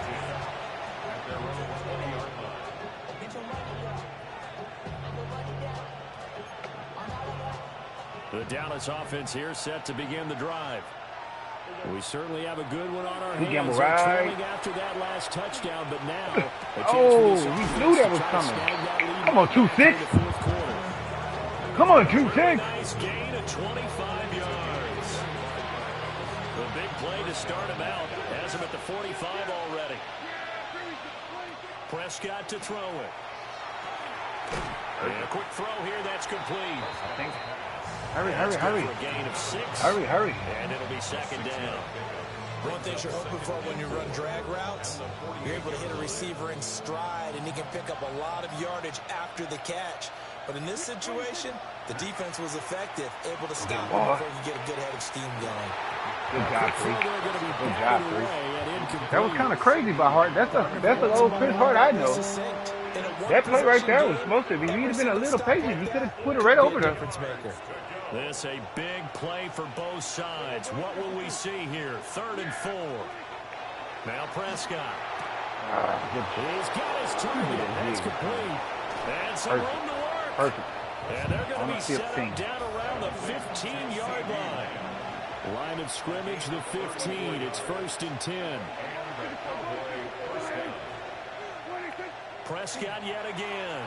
Speaker 3: The Dallas offense here set to begin the drive. We certainly have a good one on our hands.
Speaker 2: gamble
Speaker 3: They're
Speaker 2: right.
Speaker 3: trailing after that last touchdown, but now a chance
Speaker 2: Oh,
Speaker 3: for this
Speaker 2: we
Speaker 3: offense
Speaker 2: knew that
Speaker 3: to
Speaker 2: was
Speaker 3: try to
Speaker 2: coming.
Speaker 3: snag that lead
Speaker 2: Come on,
Speaker 3: back
Speaker 2: 2-6.
Speaker 3: in the fourth quarter.
Speaker 2: Come on, 2-6.
Speaker 3: Nice gain of 25 yards. The big play to start him out has him at the 45 already. Prescott to throw it. And a quick throw here that's complete.
Speaker 2: Hurry.
Speaker 3: For a gain of 6.
Speaker 2: Hurry.
Speaker 3: And it'll be 2nd down.
Speaker 5: One thing you're hoping for when you run drag routes, you're able to hit a receiver in stride, and he can pick up a lot of yardage after the catch. But in this situation, the defense was effective, able to stop him before you get a good head of steam going.
Speaker 2: Good job,
Speaker 3: Throw
Speaker 2: Free.
Speaker 3: there going to be
Speaker 2: Good
Speaker 3: batted
Speaker 2: job, Free.
Speaker 3: away and incomplete.
Speaker 2: That was kind of crazy by Hart. That's an old Chris Hart I know.
Speaker 5: Succinct. In a
Speaker 2: That play right there was
Speaker 5: one-possession
Speaker 2: supposed to be. If
Speaker 5: game,
Speaker 2: he'd have been a
Speaker 5: every
Speaker 2: little
Speaker 5: single
Speaker 2: patient, he
Speaker 5: stop
Speaker 2: could
Speaker 5: like
Speaker 2: have put it
Speaker 5: that
Speaker 2: right
Speaker 5: could
Speaker 2: over
Speaker 5: be a
Speaker 2: there.
Speaker 5: difference maker.
Speaker 3: This a big play for both sides. What will we see here? 3rd and 4. Now Prescott. He's got his target. That's complete. And some room to work.
Speaker 2: Perfect.
Speaker 3: And they're going
Speaker 2: On
Speaker 3: to
Speaker 2: the
Speaker 3: be set
Speaker 2: 15.
Speaker 3: up down around the 15-yard line. Line of scrimmage, the 15. It's 1st and 10. Prescott yet again.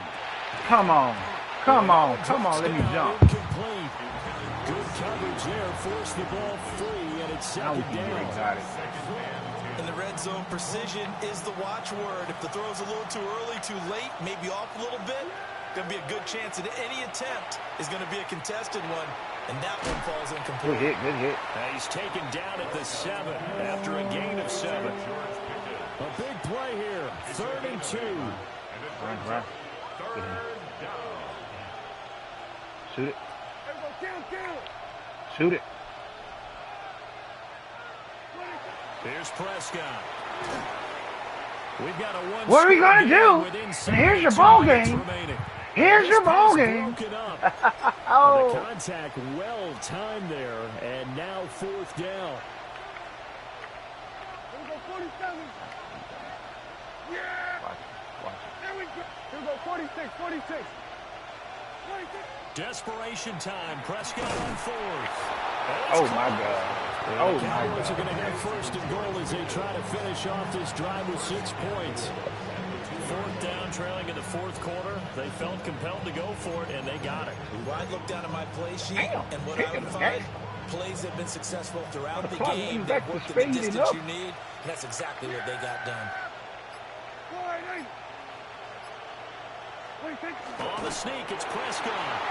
Speaker 2: Come on, let me jump.
Speaker 3: Incomplete. Good coverage there. Forced the ball free, and it's
Speaker 2: Now we
Speaker 3: 2nd
Speaker 2: can get
Speaker 3: down.
Speaker 2: it. Got it.
Speaker 5: In the red zone, precision is the watchword. If the throw's a little too early, too late, maybe off a little bit, Going to be a good chance that any attempt is going to be a contested one, and that one falls incomplete.
Speaker 2: Good hit, good hit.
Speaker 3: He's taken down at the 7 after a gain of 7. A big play here, 3rd and 2.
Speaker 2: Run. Shoot it. Shoot it.
Speaker 3: Here's Prescott. We've got a one.
Speaker 2: What are we gonna do? And here's your ball game. Here's your ball game.
Speaker 3: Oh. The contact well timed there, and now 4th down.
Speaker 6: Here we go, 47. Yeah.
Speaker 2: Watch
Speaker 6: There we go. Here we go, 46, 46. 46.
Speaker 3: Desperation time. Prescott on 4th.
Speaker 2: Oh my God. Oh
Speaker 3: The
Speaker 2: my
Speaker 3: Cowboys are
Speaker 2: God.
Speaker 3: going to have 1st and goal as they try to finish off this drive with 6 points. 4th down, trailing in the 4th quarter. They felt compelled to go for it, and they got it.
Speaker 5: Well, I'd look down at my play sheet, and what I would
Speaker 2: Damn.
Speaker 5: find, plays have been successful throughout the
Speaker 2: Fuck,
Speaker 5: game.
Speaker 2: he's
Speaker 5: They've
Speaker 2: back to
Speaker 5: worked at the
Speaker 2: speed
Speaker 5: distance
Speaker 2: enough.
Speaker 5: you need, and that's exactly what they got done.
Speaker 6: 46.
Speaker 3: On the sneak, it's Prescott.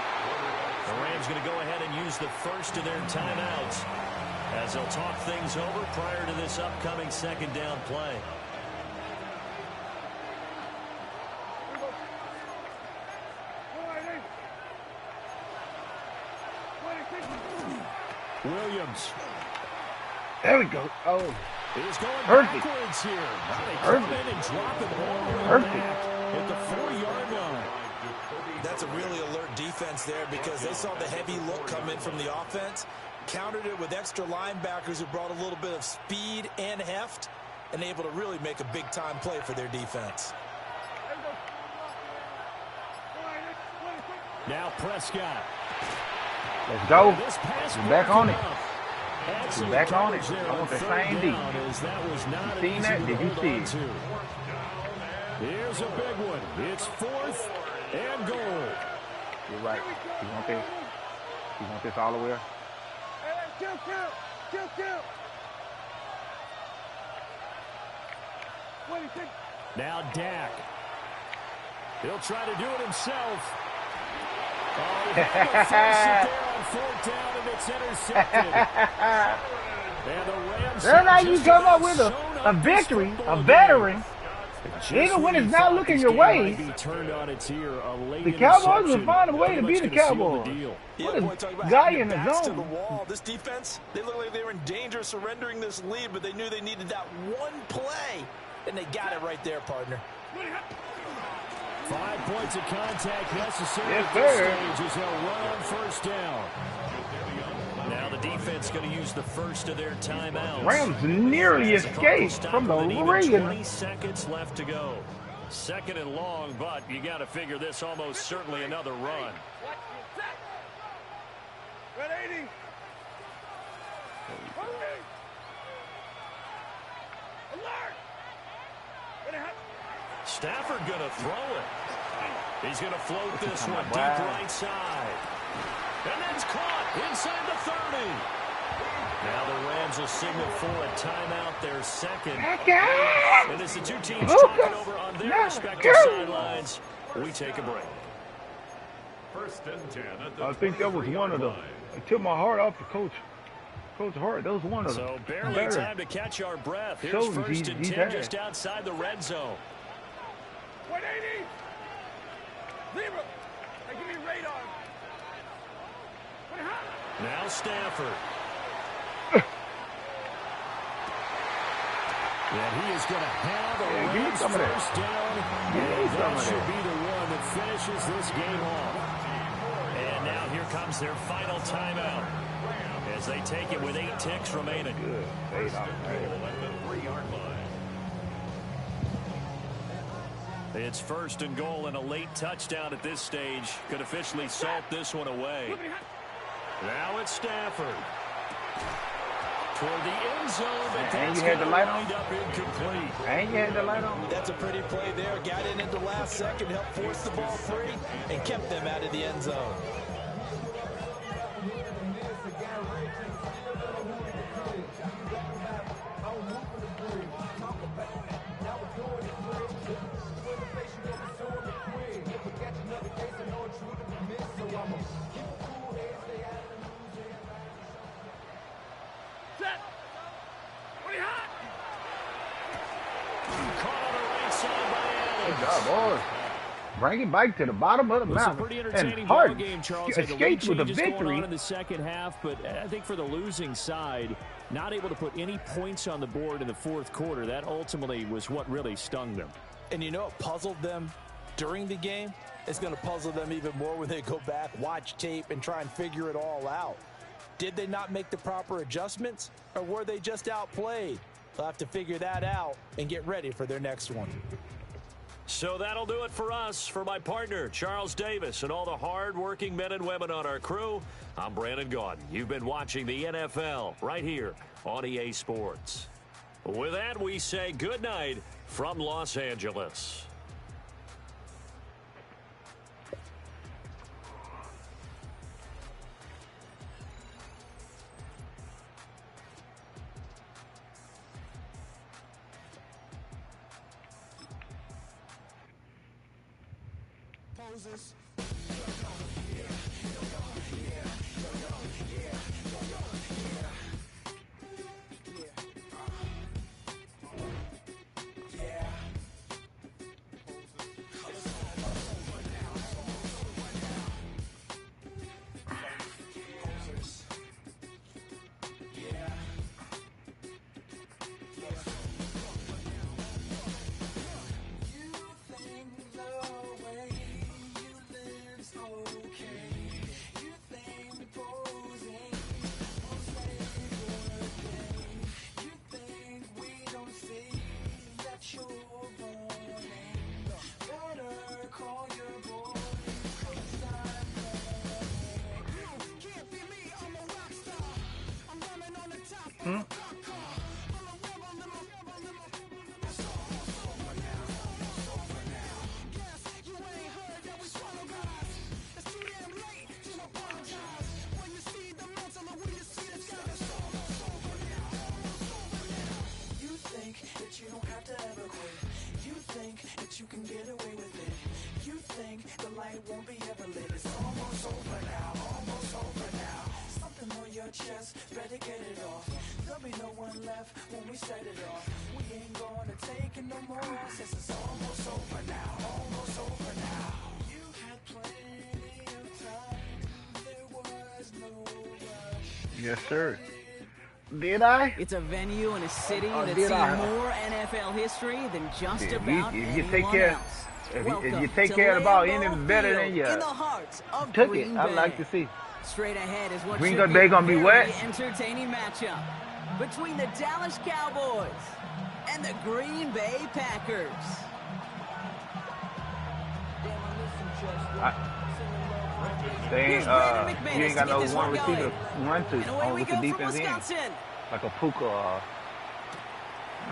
Speaker 3: The Rams going to go ahead and use the first of their timeouts as they'll talk things over prior to this upcoming 2nd down play. Williams
Speaker 2: There we go. Oh.
Speaker 3: is going
Speaker 2: Perfect.
Speaker 3: backwards here. They
Speaker 2: Perfect.
Speaker 3: come in and drop it all the way
Speaker 2: Perfect.
Speaker 3: back at the 4-yard line.
Speaker 5: That's a really alert defense there because they saw the heavy look come in from the offense, countered it with extra linebackers who brought a little bit of speed and heft, and able to really make a big-time play for their defense.
Speaker 3: Now Prescott.
Speaker 2: Let's go.
Speaker 3: This pass
Speaker 2: We're back on it.
Speaker 3: Excellent
Speaker 2: We're back on it.
Speaker 3: coverage there
Speaker 2: I want the
Speaker 3: 3rd
Speaker 2: same D.
Speaker 3: down, as that was not
Speaker 2: You seen
Speaker 3: easy
Speaker 2: that?
Speaker 3: to
Speaker 2: Did you
Speaker 3: hold
Speaker 2: see
Speaker 3: on
Speaker 2: it?
Speaker 3: to. Here's a big one. It's 4th and goal.
Speaker 2: You're right. You want this? You want this all the way?
Speaker 6: Kill. 26.
Speaker 3: Now Dak. He'll try to do it himself. Oh, he's able to force it there on 4th down, and it's intercepted. And the Rams
Speaker 2: That's how
Speaker 3: have
Speaker 2: you
Speaker 3: just
Speaker 2: come up with
Speaker 3: shown
Speaker 2: a
Speaker 3: up
Speaker 2: victory,
Speaker 3: this
Speaker 2: a
Speaker 3: football
Speaker 2: veteran.
Speaker 3: game.
Speaker 2: Even when it's
Speaker 3: Just
Speaker 2: not
Speaker 3: when you
Speaker 2: looking
Speaker 3: thought
Speaker 2: your
Speaker 3: this
Speaker 2: way,
Speaker 3: game might be turned on its ear, a late
Speaker 2: the Cowboys will
Speaker 3: interception
Speaker 2: find a way to
Speaker 3: pretty
Speaker 2: beat
Speaker 3: much
Speaker 2: the
Speaker 3: gonna seal
Speaker 2: Cowboys.
Speaker 3: deal.
Speaker 2: What
Speaker 5: boy,
Speaker 2: a
Speaker 5: talk about
Speaker 2: guy
Speaker 5: having
Speaker 2: in the
Speaker 5: their backs to
Speaker 2: zone.
Speaker 5: the wall. This defense, they looked like they were in danger of surrendering this lead, but they knew they needed that one play, and they got it right there, partner.
Speaker 3: 5 points of contact necessary
Speaker 2: Yes,
Speaker 3: at this
Speaker 2: sir.
Speaker 3: stage as they'll run on 1st down. Now the defense going to use the first of their timeouts.
Speaker 2: Rams nearly
Speaker 3: As the Cardinals
Speaker 2: escaped
Speaker 3: stop
Speaker 2: from the
Speaker 3: with even
Speaker 2: Reagan.
Speaker 3: 20 seconds left to go. 2nd and long, but you got to figure this almost certainly another run.
Speaker 6: Red 80. Alert.
Speaker 3: Stafford going to throw it. He's going to float this one deep
Speaker 2: Wow.
Speaker 3: right side. And then it's caught inside the 30. Now the Rams will signal for a timeout, their 2nd. And as the two teams talking over on their respective sidelines, we take a break.
Speaker 4: 1st and 10 at the
Speaker 2: I think that was one of them. It took my heart off the Coach Hart. That was one of them.
Speaker 3: So barely
Speaker 2: Better.
Speaker 3: time to catch our breath. Here's
Speaker 2: Shows
Speaker 3: 1st and
Speaker 2: he's
Speaker 3: 10
Speaker 2: had.
Speaker 3: just outside the red zone.
Speaker 6: 180. Zebra. Hey, give me radar.
Speaker 3: Now Stafford. And he is going to have a
Speaker 2: Yeah, give me
Speaker 3: Rams
Speaker 2: some of that.
Speaker 3: 1st down.
Speaker 2: Give me
Speaker 3: And
Speaker 2: some
Speaker 3: that
Speaker 2: of
Speaker 3: should
Speaker 2: that.
Speaker 3: be the one that finishes this game off. And now here comes their final timeout as they take it with 8 ticks remaining.
Speaker 2: Good. Stayed off.
Speaker 4: at the 3-yard line.
Speaker 3: It's 1st and goal, and a late touchdown at this stage could officially salt this one away. Now it's Stafford. Toward the end zone, but
Speaker 2: And
Speaker 3: that's
Speaker 2: you had the
Speaker 3: gonna
Speaker 2: light on?
Speaker 3: wind up incomplete.
Speaker 2: Ain't you had the light on?
Speaker 5: That's a pretty play there. Got in at the last second, helped force the ball free, and kept them out of the end zone.
Speaker 7: Motivation, absorb it quick. If we catch another case
Speaker 3: Caught on the right side by
Speaker 2: Good
Speaker 3: Adams.
Speaker 2: job, boys. Bring it back to the bottom of the
Speaker 5: It was a
Speaker 2: mountain.
Speaker 5: pretty
Speaker 2: And
Speaker 5: entertaining ball
Speaker 2: Hart
Speaker 5: game, Charles. Had the lead
Speaker 2: escaped with a
Speaker 5: changes going
Speaker 2: victory.
Speaker 5: on in the second half, but I think for the losing side, not able to put any points on the board in the fourth quarter, that ultimately was what really stung them.
Speaker 7: And you know what puzzled them during the game? It's going to puzzle them even more when they go back, watch tape, and try and figure it all out. Did they not make the proper adjustments, or were they just outplayed? They'll have to figure that out and get ready for their next one.
Speaker 3: So that'll do it for us. For my partner, Charles Davis, and all the hard-working men and women on our crew, I'm Brandon Gaudin. You've been watching the NFL right here on EA Sports. With that, we say good night from Los Angeles.
Speaker 7: Poses.
Speaker 8: You can get away with it. You think the light won't be ever lit. It's almost over now, almost over now. Something on your chest, better get it off. There'll be no one left when we set it off. We ain't gonna take it no more, since it's almost over now, almost over now. You had plenty of time, there was no rush.
Speaker 2: Yes, sir. Did I?
Speaker 9: It's a venue in a city
Speaker 2: Oh,
Speaker 9: that's
Speaker 2: did
Speaker 9: seen
Speaker 2: I?
Speaker 9: more NFL history than just
Speaker 2: If
Speaker 9: about
Speaker 2: you take
Speaker 9: anyone
Speaker 2: care,
Speaker 9: else.
Speaker 2: if
Speaker 9: Welcome
Speaker 2: you take
Speaker 9: to
Speaker 2: care of the ball,
Speaker 9: Lambeau
Speaker 2: any better than
Speaker 9: Field
Speaker 2: you
Speaker 9: in the heart of
Speaker 2: took
Speaker 9: Green
Speaker 2: it. I'd
Speaker 9: Bay.
Speaker 2: like to see.
Speaker 9: Straight ahead is what
Speaker 2: Green
Speaker 9: should
Speaker 2: Bay
Speaker 9: be
Speaker 2: gonna be
Speaker 9: a
Speaker 2: wet?
Speaker 9: very entertaining matchup between the Dallas Cowboys and the Green Bay Packers.
Speaker 2: They ain't,
Speaker 9: Here's Brandon McManus
Speaker 2: you ain't got
Speaker 9: to get
Speaker 2: no
Speaker 9: this
Speaker 2: one
Speaker 9: one
Speaker 2: receiver
Speaker 9: going.
Speaker 2: run to
Speaker 9: And away we
Speaker 2: with
Speaker 9: go
Speaker 2: the
Speaker 9: from
Speaker 2: defense end.
Speaker 9: Wisconsin.
Speaker 2: Like a Puka.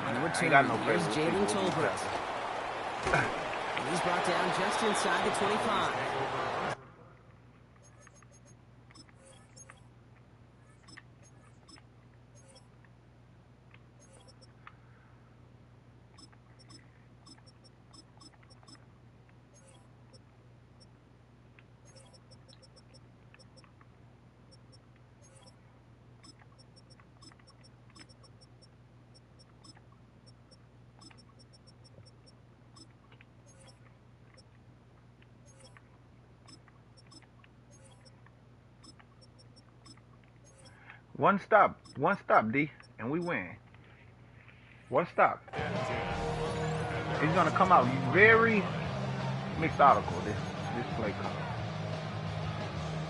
Speaker 9: And
Speaker 2: I
Speaker 9: return,
Speaker 2: ain't got no
Speaker 9: here's
Speaker 2: favorite
Speaker 9: Jalen
Speaker 2: receiver with
Speaker 9: Tolbert.
Speaker 2: defense.
Speaker 9: And he's brought down just inside the 25.
Speaker 2: One stop, D, and we win. One stop. He's gonna come out very methodical this play call.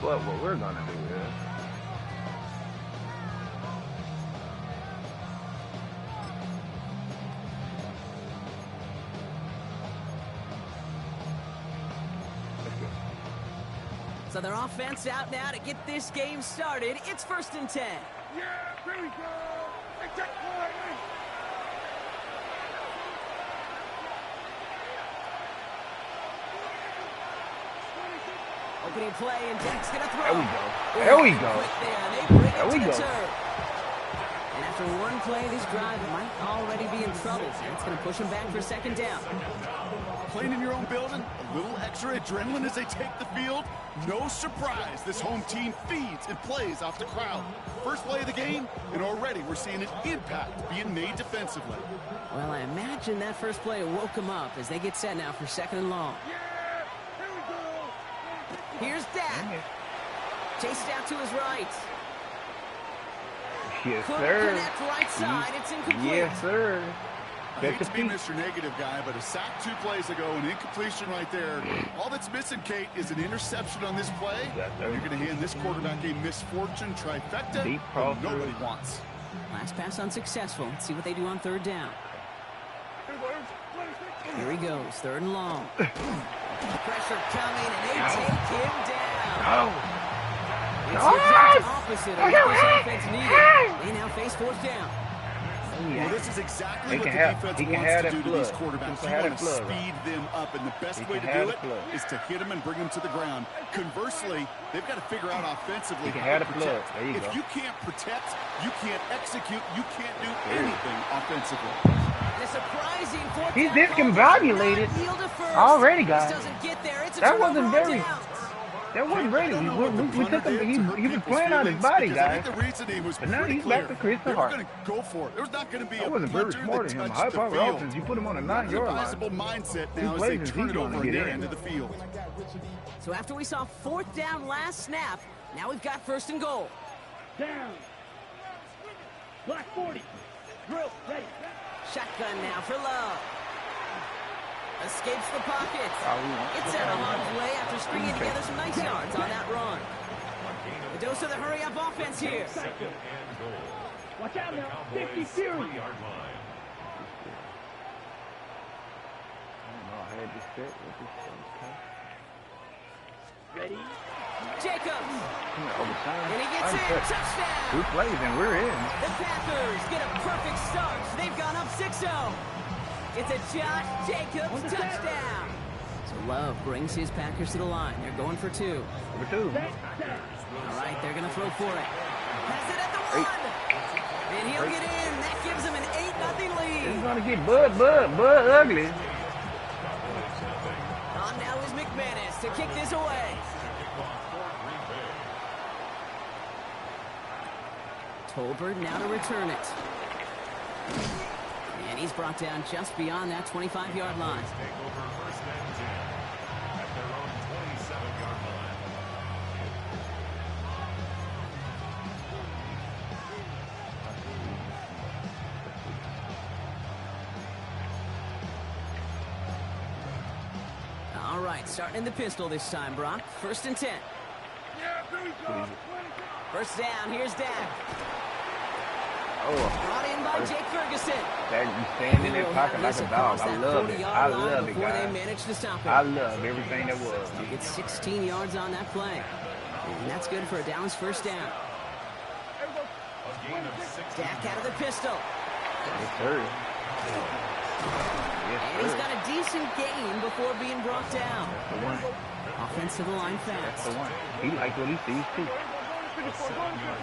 Speaker 2: But what we're gonna do is
Speaker 9: So their offense out now to get this game started. It's 1st and 10.
Speaker 6: Yeah, here we go. Hey, check point.
Speaker 9: Opening play, and Dak's going to throw.
Speaker 2: There we go. There we go.
Speaker 9: Quick there, and they bring it
Speaker 2: There we
Speaker 9: to
Speaker 2: go.
Speaker 9: the turf. And after one play, this drive might already be in trouble. That's going to push him back for 2nd down.
Speaker 10: Playing in your own building, a little extra adrenaline as they take the field. No surprise, this home team feeds and plays off the crowd. First play of the game, and already we're seeing an impact being made defensively.
Speaker 9: Well, I imagine that first play woke them up as they get set now for 2nd and long. Here's Dak. Chased out to his right.
Speaker 2: Yes,
Speaker 9: Couldn't
Speaker 2: sir.
Speaker 9: connect right side. It's incomplete.
Speaker 2: Yes, sir.
Speaker 10: I hate to be Mr. Negative guy, but a sack 2 plays ago, an incompletion right there. All that's missing, Kate, is an interception on this play. You're going to hand this quarterback a misfortune trifecta that nobody wants.
Speaker 9: Last pass unsuccessful. Let's see what they do on 3rd down. Here he goes, 3rd and long. Pressure coming, and they take him down. It's the exact opposite of what this offense needed. They now face 4th down.
Speaker 10: Well, this is exactly what the defense wants to do to these quarterbacks. You want to speed them up, and the best way to do it is to hit them and bring them to the ground. Conversely, they've got to figure out offensively how to protect. If you can't protect, you can't execute, you can't do anything offensively.
Speaker 9: The surprising 4th
Speaker 2: He's
Speaker 9: down
Speaker 2: discombobulated already, guys.
Speaker 9: Doesn't get there. It's a
Speaker 2: That wasn't
Speaker 9: turnover on
Speaker 2: very.
Speaker 9: downs.
Speaker 2: That wasn't ready. We took him. He was playing out his body, guys. But now he's back to Christian Hart.
Speaker 10: Going to go for it. There's not going to be
Speaker 2: That
Speaker 10: a
Speaker 2: wasn't very
Speaker 10: punter
Speaker 2: smart
Speaker 10: that
Speaker 2: of him.
Speaker 10: touched the
Speaker 2: High-power
Speaker 10: field.
Speaker 2: offense. You put him on a 9-yard line.
Speaker 10: Advisable mindset now as
Speaker 2: plays
Speaker 10: they
Speaker 2: is
Speaker 10: turn
Speaker 2: he's
Speaker 10: it over
Speaker 2: gonna
Speaker 10: on
Speaker 2: get
Speaker 10: their
Speaker 2: in.
Speaker 10: end of the field.
Speaker 9: So after we saw 4th down last snap, now we've got 1st and goal.
Speaker 6: Down. Black 40. Drill. Ready.
Speaker 9: Shotgun now for Love. Escapes the pocket.
Speaker 2: Oh,
Speaker 9: It's out of harm's way after stringing together some nice yards on that run. The dose of the hurry-up offense here.
Speaker 6: Watch out now. 50 series. Ready.
Speaker 9: Jacobs.
Speaker 2: And
Speaker 9: he gets in. Touchdown.
Speaker 2: 2 plays and we're in.
Speaker 9: The Packers get a perfect start. They've gone up 6-0. It's a Josh Jacobs touchdown. So Love brings his Packers to the line. They're going for 2.
Speaker 2: Number 2.
Speaker 9: All right, they're going to throw for it. Has it at the 1. And he'll get in. That gives him an 8-0 lead.
Speaker 2: He's going to get Bud ugly.
Speaker 9: On now is McManus to kick this away. Tolbert now to return it. And he's brought down just beyond that 25-yard line. All right, starting in the pistol this time, Brock. 1st and 10. First down, here's Dak. Brought in by Jake Ferguson.
Speaker 2: That you stand in that pocket like a dog. I love it. I love it,
Speaker 9: before
Speaker 2: guys.
Speaker 9: they managed to stop it.
Speaker 2: I love everything that was.
Speaker 9: You get 16 yards on that play. And that's good for a Dallas 1st down. Dak out of the pistol.
Speaker 2: Yes, sir. Yes,
Speaker 9: And he's
Speaker 2: sir.
Speaker 9: got a decent gain before being brought down.
Speaker 2: That's the one.
Speaker 9: Offensive line
Speaker 2: That's
Speaker 9: fast.
Speaker 2: the one. He likes what he sees, too.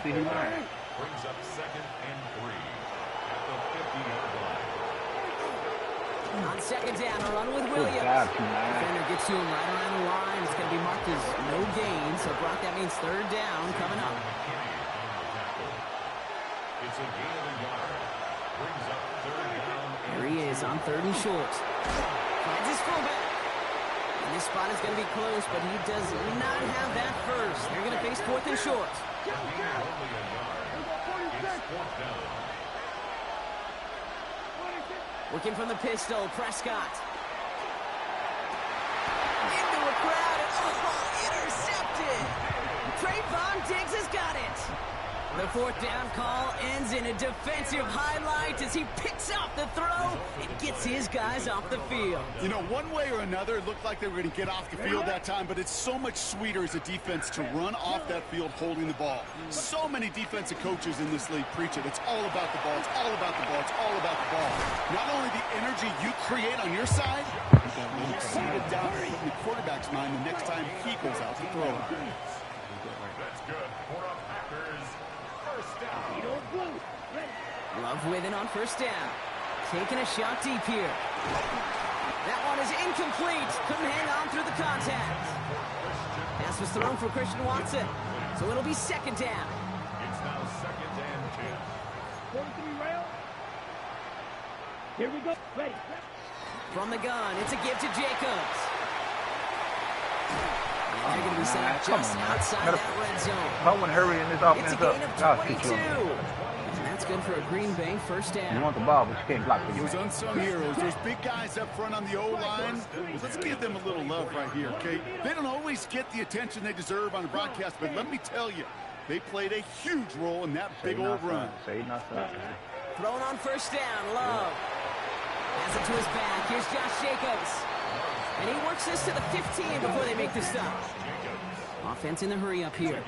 Speaker 2: See who learns.
Speaker 4: Brings up 2nd and 3 at the 50-yard line.
Speaker 9: On 2nd down, a run with Williams.
Speaker 2: job, T9.
Speaker 9: Defender gets to him right around the line. It's going to be marked as no gain. So, Brock, that means 3rd down coming up.
Speaker 4: It's a gain of a yard. Brings up 3rd down.
Speaker 9: Here he is on 3rd and short. Finds his fullback. And this spot is going to be close, but he does not have that first. They're going to face 4th and short. Working from the pistol, Prescott. Into a crowd, and intercepted. Trayvon Diggs has got it. The 4th down call ends in a defensive highlight as he picks out the throw and gets his guys off the field.
Speaker 10: You know, one way or another, it looked like they were going to get off the field that time, but it's so much sweeter as a defense to run off that field holding the ball. So many defensive coaches in this league preach it. It's all about the ball. It's all about the ball. It's all about the ball. Not only the energy you create on your side, but you see it down in the quarterback's mind the next time he goes out to throw.
Speaker 4: That's good for a Packers 1st down.
Speaker 9: Love with it on 1st down. Taking a shot deep here. That one is incomplete. Couldn't hang on through the contact. Pass was thrown for Christian Watson. So it'll be 2nd down.
Speaker 4: It's now 2nd and 10.
Speaker 6: 43 rail. Here we go. Ready.
Speaker 9: From the gun, it's a give to Jacobs. They're going to be set up just outside that red zone.
Speaker 2: I want to hurry in this
Speaker 9: It's a
Speaker 2: offense
Speaker 9: gain of
Speaker 2: up.
Speaker 9: 22. And that's good for a Green Bay first
Speaker 2: You
Speaker 9: down.
Speaker 2: want the ball, but you can't block
Speaker 10: Those
Speaker 2: it.
Speaker 10: unsung heroes, those big guys up front on the O-line, let's give them a little love right here, okay? They don't always get the attention they deserve on the broadcast, but let me tell you, they played a huge role in that big old run.
Speaker 9: Thrown on first down, Love. Has it to his back. Here's Josh Jacobs. And he works this to the 15 before they make the stop. Offense in the hurry up here.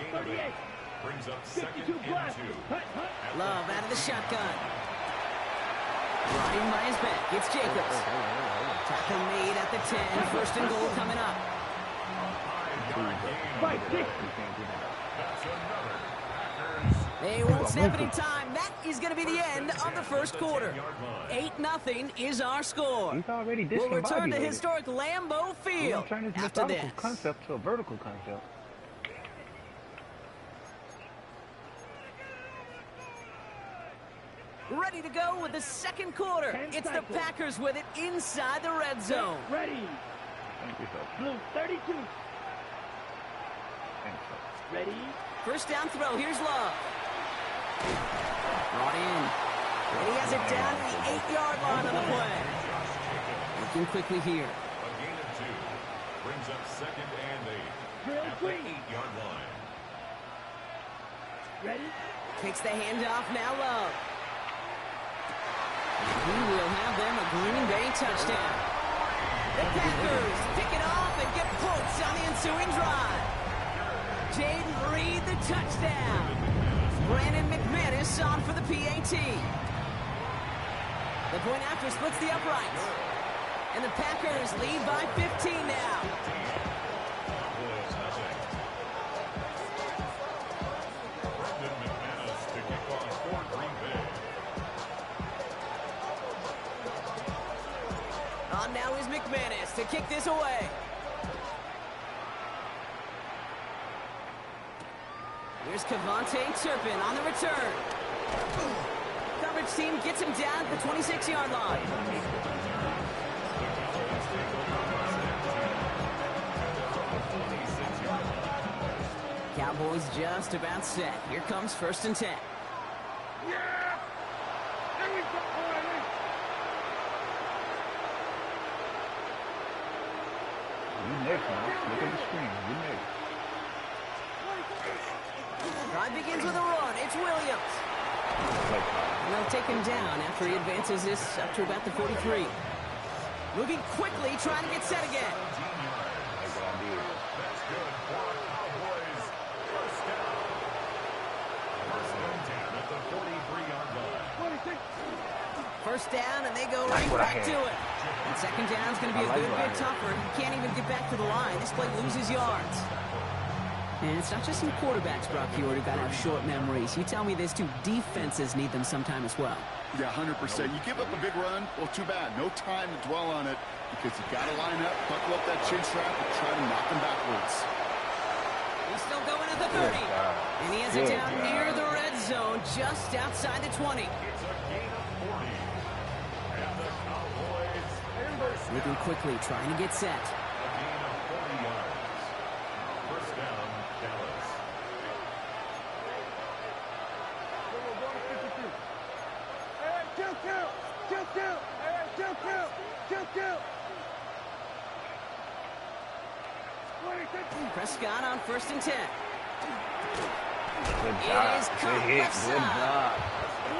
Speaker 4: Brings up second and 2.
Speaker 9: Love out of the shotgun. Running by his back. It's Jacobs. Tackle made at the 10. First and goal coming up.
Speaker 6: 5-6.
Speaker 9: They won't snap any time. That is going to be the end of the first quarter. 8-0 is our score.
Speaker 2: He's already
Speaker 9: We'll return to
Speaker 2: discombobulated.
Speaker 9: historic Lambeau Field
Speaker 2: Turn this
Speaker 9: after this.
Speaker 2: methodical concept to a vertical concept.
Speaker 9: Ready to go with the second quarter. It's the Packers with it inside the red zone.
Speaker 6: Ready.
Speaker 2: Thank you, sir.
Speaker 6: Blue 32.
Speaker 2: Thanks, sir.
Speaker 6: Ready.
Speaker 9: First down throw. Here's Love. Brought in. And he has it down to the 8-yard line on the play. Looking quickly here.
Speaker 4: A gain of 2. Brings up second and 8.
Speaker 6: Drill
Speaker 4: At the
Speaker 6: three.
Speaker 4: 8-yard line.
Speaker 6: Ready.
Speaker 9: Takes the handoff. Now Love. He will have them a Green Bay touchdown. The Packers pick it off and get points on the ensuing drive. Jaden Reed the touchdown. Brandon McManus on for the PAT. The point after splits the uprights. And the Packers lead by 15 now.
Speaker 4: Brandon McManus to kick off for Green Bay.
Speaker 9: On now is McManus to kick this away. Here's Cavante Turpin on the return. Coverage team gets him down at the 26-yard line. Cowboys just about set. Here comes first and 10.
Speaker 2: You next, man. Look at the screen. You next.
Speaker 9: Drive begins with a run. It's Williams. And they'll take him down after he advances this up to about the 43. Moving quickly, trying to get set again.
Speaker 4: That's good for our Cowboys. First down. First and 10 at the 43-yard line.
Speaker 9: First down, and they go right
Speaker 2: what I
Speaker 9: back to
Speaker 2: had.
Speaker 9: it. And second down is going to be a good bit tougher. He can't even get back to the line. This play loses yards. And it's not just some quarterbacks, Brock Huard, who got to have short memories. You tell me these two defenses need them sometime as well.
Speaker 10: Yeah, 100%. You give up a big run, well, too bad. No time to dwell on it because you got to line up, buckle up that chin strap, and try to knock them backwards.
Speaker 9: He's still going at the 30. And he has it down near the red zone, just outside the 20.
Speaker 4: It's a gain of 40. And the Cowboys
Speaker 9: Moving quickly, trying to get set.
Speaker 4: a gain of 40 yards. First down, Dallas.
Speaker 9: Prescott on first and 10.
Speaker 2: Good
Speaker 9: It
Speaker 2: job.
Speaker 9: is
Speaker 2: Good
Speaker 9: caught
Speaker 2: hit.
Speaker 9: left
Speaker 2: Good
Speaker 9: side.
Speaker 2: job.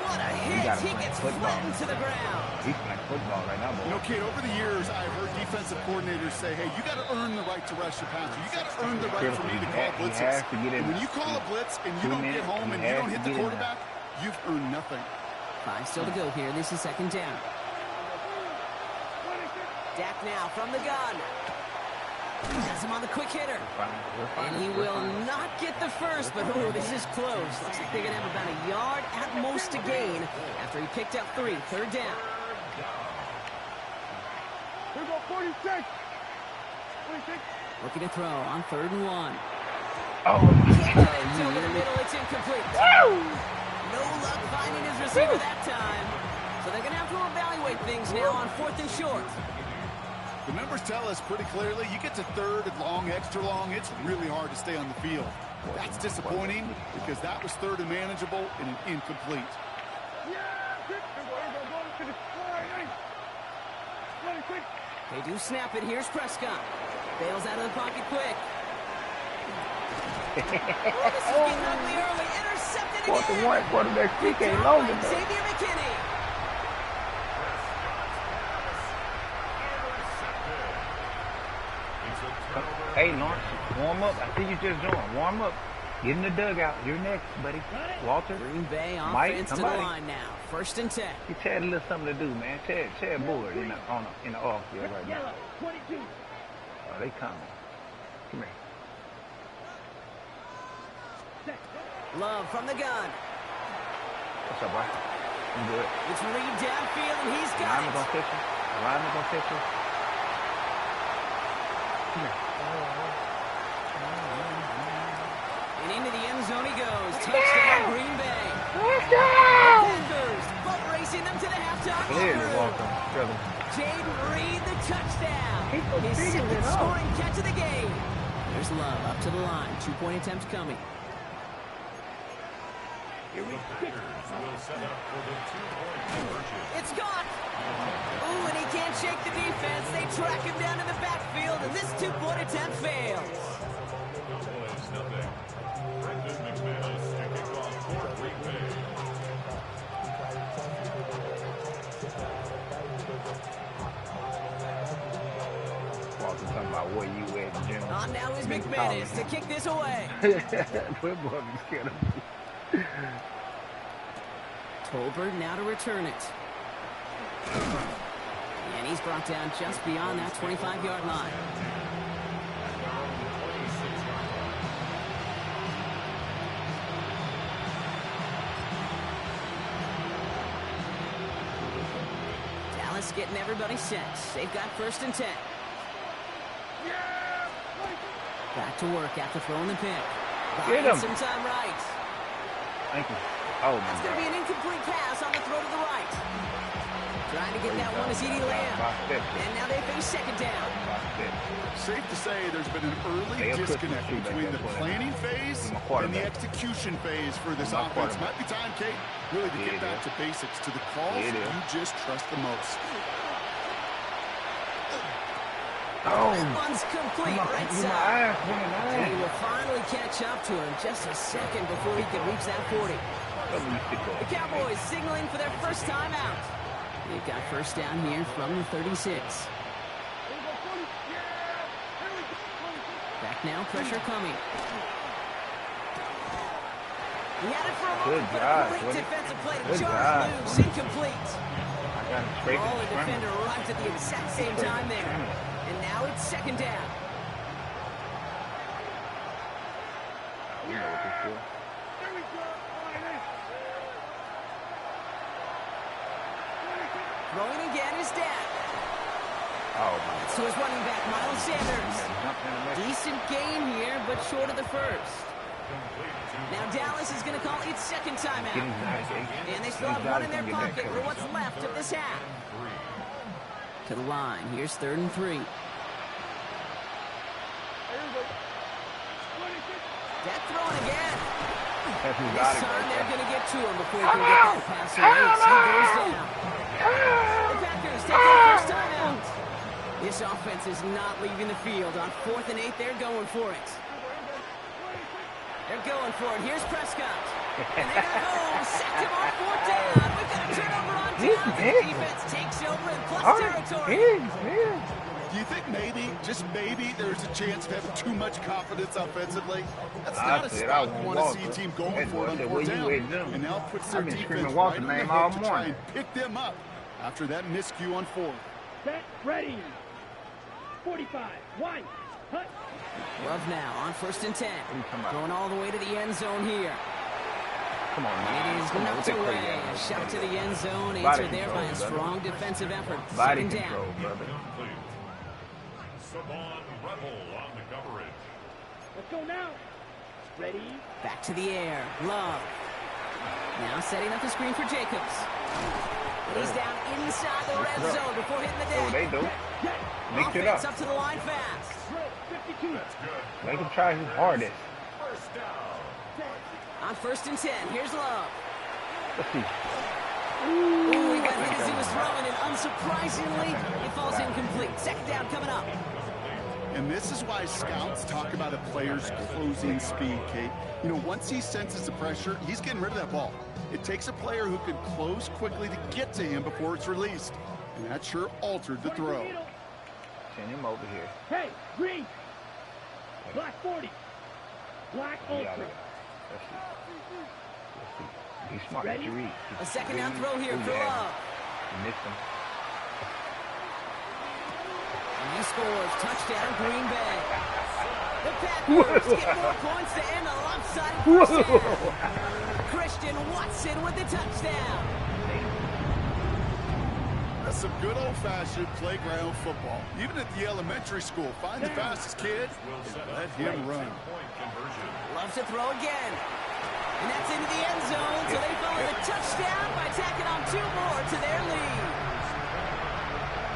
Speaker 9: What a hit.
Speaker 2: gotta
Speaker 9: He
Speaker 2: play
Speaker 9: gets
Speaker 2: football.
Speaker 9: flattened to the ground.
Speaker 2: He's playing football right now, boy.
Speaker 10: You know, Kate, over the years, I've heard defensive coordinators say, hey, you got to earn the right to rush your passer. You got to earn the right for me to call
Speaker 2: He
Speaker 10: blitzes.
Speaker 2: has to get in.
Speaker 10: And when you call a blitz and you
Speaker 2: 2
Speaker 10: don't get
Speaker 2: minutes,
Speaker 10: home
Speaker 2: he
Speaker 10: and you
Speaker 2: has
Speaker 10: don't
Speaker 2: to
Speaker 10: hit the
Speaker 2: get in
Speaker 10: quarterback, you've earned nothing.
Speaker 9: 5 still to go here. This is second down. Dak now from the gun. Has him on the quick hitter. And he will not get the first, but oh, this is close. Looks like they're going to have about a yard at most to gain after he picked up 3. Third down.
Speaker 6: Here we go, 46.
Speaker 9: Looking to throw on 3rd and 1.
Speaker 2: Oh,
Speaker 9: Can't get it over the middle. It's incomplete. No luck finding his receiver that time. So they're going to have to evaluate things now on 4th and short.
Speaker 10: The numbers tell us pretty clearly, you get to 3rd and long, extra long, it's really hard to stay on the field. That's disappointing because that was 3rd and manageable and an incomplete.
Speaker 9: They do snap it. Here's Prescott. Bails out of the pocket quick. Oh, this is getting ugly early. Intercepted again.
Speaker 2: 4th and 1, quarterback kick ain't long enough.
Speaker 9: Xavier McKinney.
Speaker 2: Hey, Lawrence, warm up. I see you just joined. Warm up. Get in the dugout. You're next, buddy. Walter.
Speaker 9: Green Bay
Speaker 2: Mike,
Speaker 9: offense to the line now. 1st and 10.
Speaker 2: He Chad a little something to do, man. Chad bored in the off field right now.
Speaker 6: 22.
Speaker 2: Oh, they coming. Come here.
Speaker 9: Love from the gun.
Speaker 2: What's up, bro? I'm good.
Speaker 9: It's Reed downfield, and he's got
Speaker 2: Lineman
Speaker 9: it.
Speaker 2: gonna catch him. Lineman gonna catch him. Come here.
Speaker 9: And into the end zone he goes. Touchdown, Green Bay. Packers boat racing them to the halftime
Speaker 2: Clearly,
Speaker 9: locker room.
Speaker 2: welcome, brother.
Speaker 9: Jaden Reed, the touchdown. His 2nd scoring catch of the game. There's Love up to the line. 2-point attempts coming. It's gone. Ooh, and he can't shake the defense. They track him down to the backfield, and this 2-point attempt fails.
Speaker 2: Walter talking about where you at, Jim.
Speaker 9: On now is McManus to kick this away.
Speaker 2: Football be scared of me.
Speaker 9: Tolbert now to return it. And he's brought down just beyond that 25-yard line. Dallas getting everybody set. They've got 1st and 10. Back to work after throwing the pick.
Speaker 2: Get him.
Speaker 9: Some time right.
Speaker 2: Thank you. Oh, my
Speaker 9: That's going to be an incomplete pass on the throw to the right. Trying to get that one to CeeDee Lamb. And now they face 2nd down.
Speaker 10: Safe to say there's been an early disconnect between the planning phase and the execution phase for this offense. Might be time, Kate, really to get back to basics, to the calls you just trust the most.
Speaker 9: Oh, that one's complete right side. And he will finally catch up to him just a second before he can reach that 40. The Cowboys signaling for their first time out. They've got 1st down here from the 36. Back now, pressure coming. He had it for a moment, but a complete defensive play to Charles Lewis, incomplete. All the defender arrived at the exact same time there. And now it's 2nd down.
Speaker 2: You know what this is.
Speaker 9: Throwing again is down.
Speaker 2: Oh, my.
Speaker 9: So his running back, Miles Sanders. Decent gain here, but short of the 1st. Now Dallas is going to call its 2nd timeout. And they still have one in their pocket for what's left of this half. To the line. Here's 3rd and 3. That throwing again. This time they're going to get to him before he can get that pass away. He goes down. The Packers take their 1st time out. This offense is not leaving the field. On 4th and 8, they're going for it. They're going for it. Here's Prescott. And they're going to go. Sacked him on 4th down. We've got a turnover on down. The defense takes over in plus territory.
Speaker 10: Do you think maybe, just maybe, there's a chance of having too much confidence offensively? That's not a spot you want to see a team going for it on 4th down. And now puts their defense right on the head to try and pick them up after that miscue on 4th.
Speaker 6: Set, ready. 45, wide, hut.
Speaker 9: Love now on 1st and 10. Going all the way to the end zone here.
Speaker 2: Come on, man.
Speaker 9: It is knocked away. A shot to the end zone. Answered there by a strong defensive effort. 2nd down.
Speaker 4: Savon Rebel on the coverage.
Speaker 6: Let's go now. Ready.
Speaker 9: Back to the air. Love. Now setting up the screen for Jacobs. He's down inside the red zone before hitting the deck.
Speaker 2: Oh, they do. Mix it
Speaker 9: Offense
Speaker 2: up.
Speaker 9: up to the line fast.
Speaker 2: Make him try his hardest.
Speaker 9: On 1st and 10, here's Love.
Speaker 2: Let's see.
Speaker 9: Ooh, he got hit as he was throwing, and unsurprisingly, it falls incomplete. 2nd down coming up.
Speaker 10: And this is why scouts talk about a player's closing speed, Kate. You know, once he senses the pressure, he's getting rid of that ball. It takes a player who can close quickly to get to him before it's released. And that sure altered the throw.
Speaker 2: Send him over here.
Speaker 6: Hey, green. Black 40. Black ultra.
Speaker 2: Let's see. Be smart. What you read.
Speaker 9: A 2nd down throw here for Love.
Speaker 2: Missed him.
Speaker 9: And he scores. Touchdown, Green Bay. The Packers get 4 points to end the lopsided first half. Christian Watson with the touchdown.
Speaker 10: That's some good old-fashioned playground football. Even at the elementary school, find the fastest kid and let him run.
Speaker 9: Loves to throw again. And that's into the end zone, so they follow the touchdown by tacking on 2 more to their lead.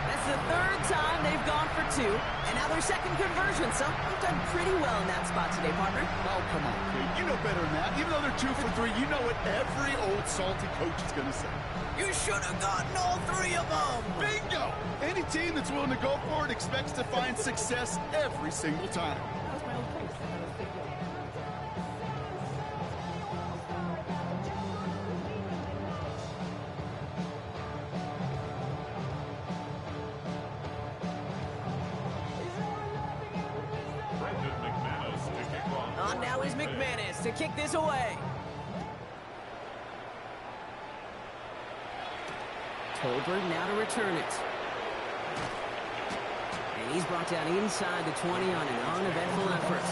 Speaker 9: That's the 3rd time they've gone for 2, and now their 2nd conversion, so they've done pretty well in that spot today, partner.
Speaker 10: Oh, come on, Kate. You know better than that. Even though they're 2 for 3, you know what every old salty coach is going to say.
Speaker 9: You should have gotten all 3 of them.
Speaker 10: Bingo! Any team that's willing to go for it expects to find success every single time.
Speaker 9: On now is McManus to kick this away. Tolbert now to return it. And he's brought down inside the 20 on an uneventful effort.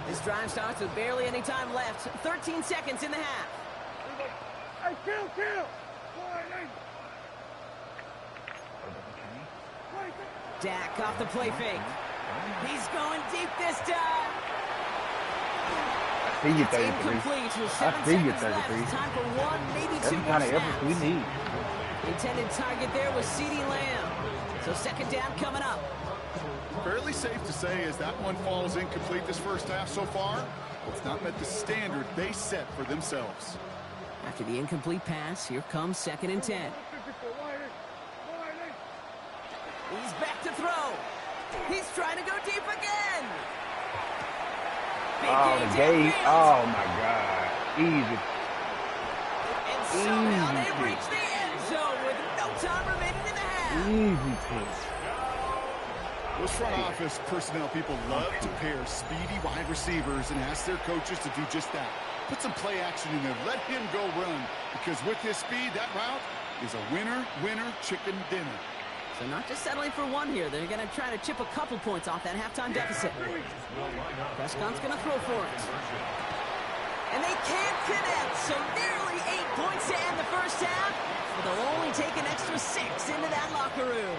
Speaker 9: This drive starts with barely any time left. 13 seconds in the half.
Speaker 6: Hey, kill!
Speaker 9: Dak off the play fake. He's going deep this time.
Speaker 2: I see you,
Speaker 9: It's
Speaker 2: 33.
Speaker 9: incomplete with 7
Speaker 2: I see you,
Speaker 9: seconds left.
Speaker 2: 33.
Speaker 9: Time for 1, maybe 2
Speaker 2: That's the
Speaker 9: more
Speaker 2: kind of
Speaker 9: snaps.
Speaker 2: effort we need.
Speaker 9: The intended target there was CeeDee Lamb. So 2nd down coming up.
Speaker 10: Fairly safe to say as that one falls incomplete this first half so far, it's not met the standard they set for themselves.
Speaker 9: After the incomplete pass, here comes 2nd and 10. He's back to throw. He's trying to go deep again. Big
Speaker 2: Oh,
Speaker 9: gain
Speaker 2: the gate.
Speaker 9: downfield.
Speaker 2: Oh, my God. Easy.
Speaker 9: And somehow
Speaker 2: Easy.
Speaker 9: they've reached the end zone with no time remaining in the half.
Speaker 2: Easy pitch.
Speaker 10: Those front office personnel people love to pair speedy wide receivers and ask their coaches to do just that. Put some play action in there. Let him go run. Because with his speed, that route is a winner chicken dinner.
Speaker 9: So not just settling for 1 here. They're going to try to chip a couple points off that halftime deficit. Prescott's going to throw for it. And they can't connect, so nearly 8 points to end the first half. But they'll only take an extra 6 into that locker room.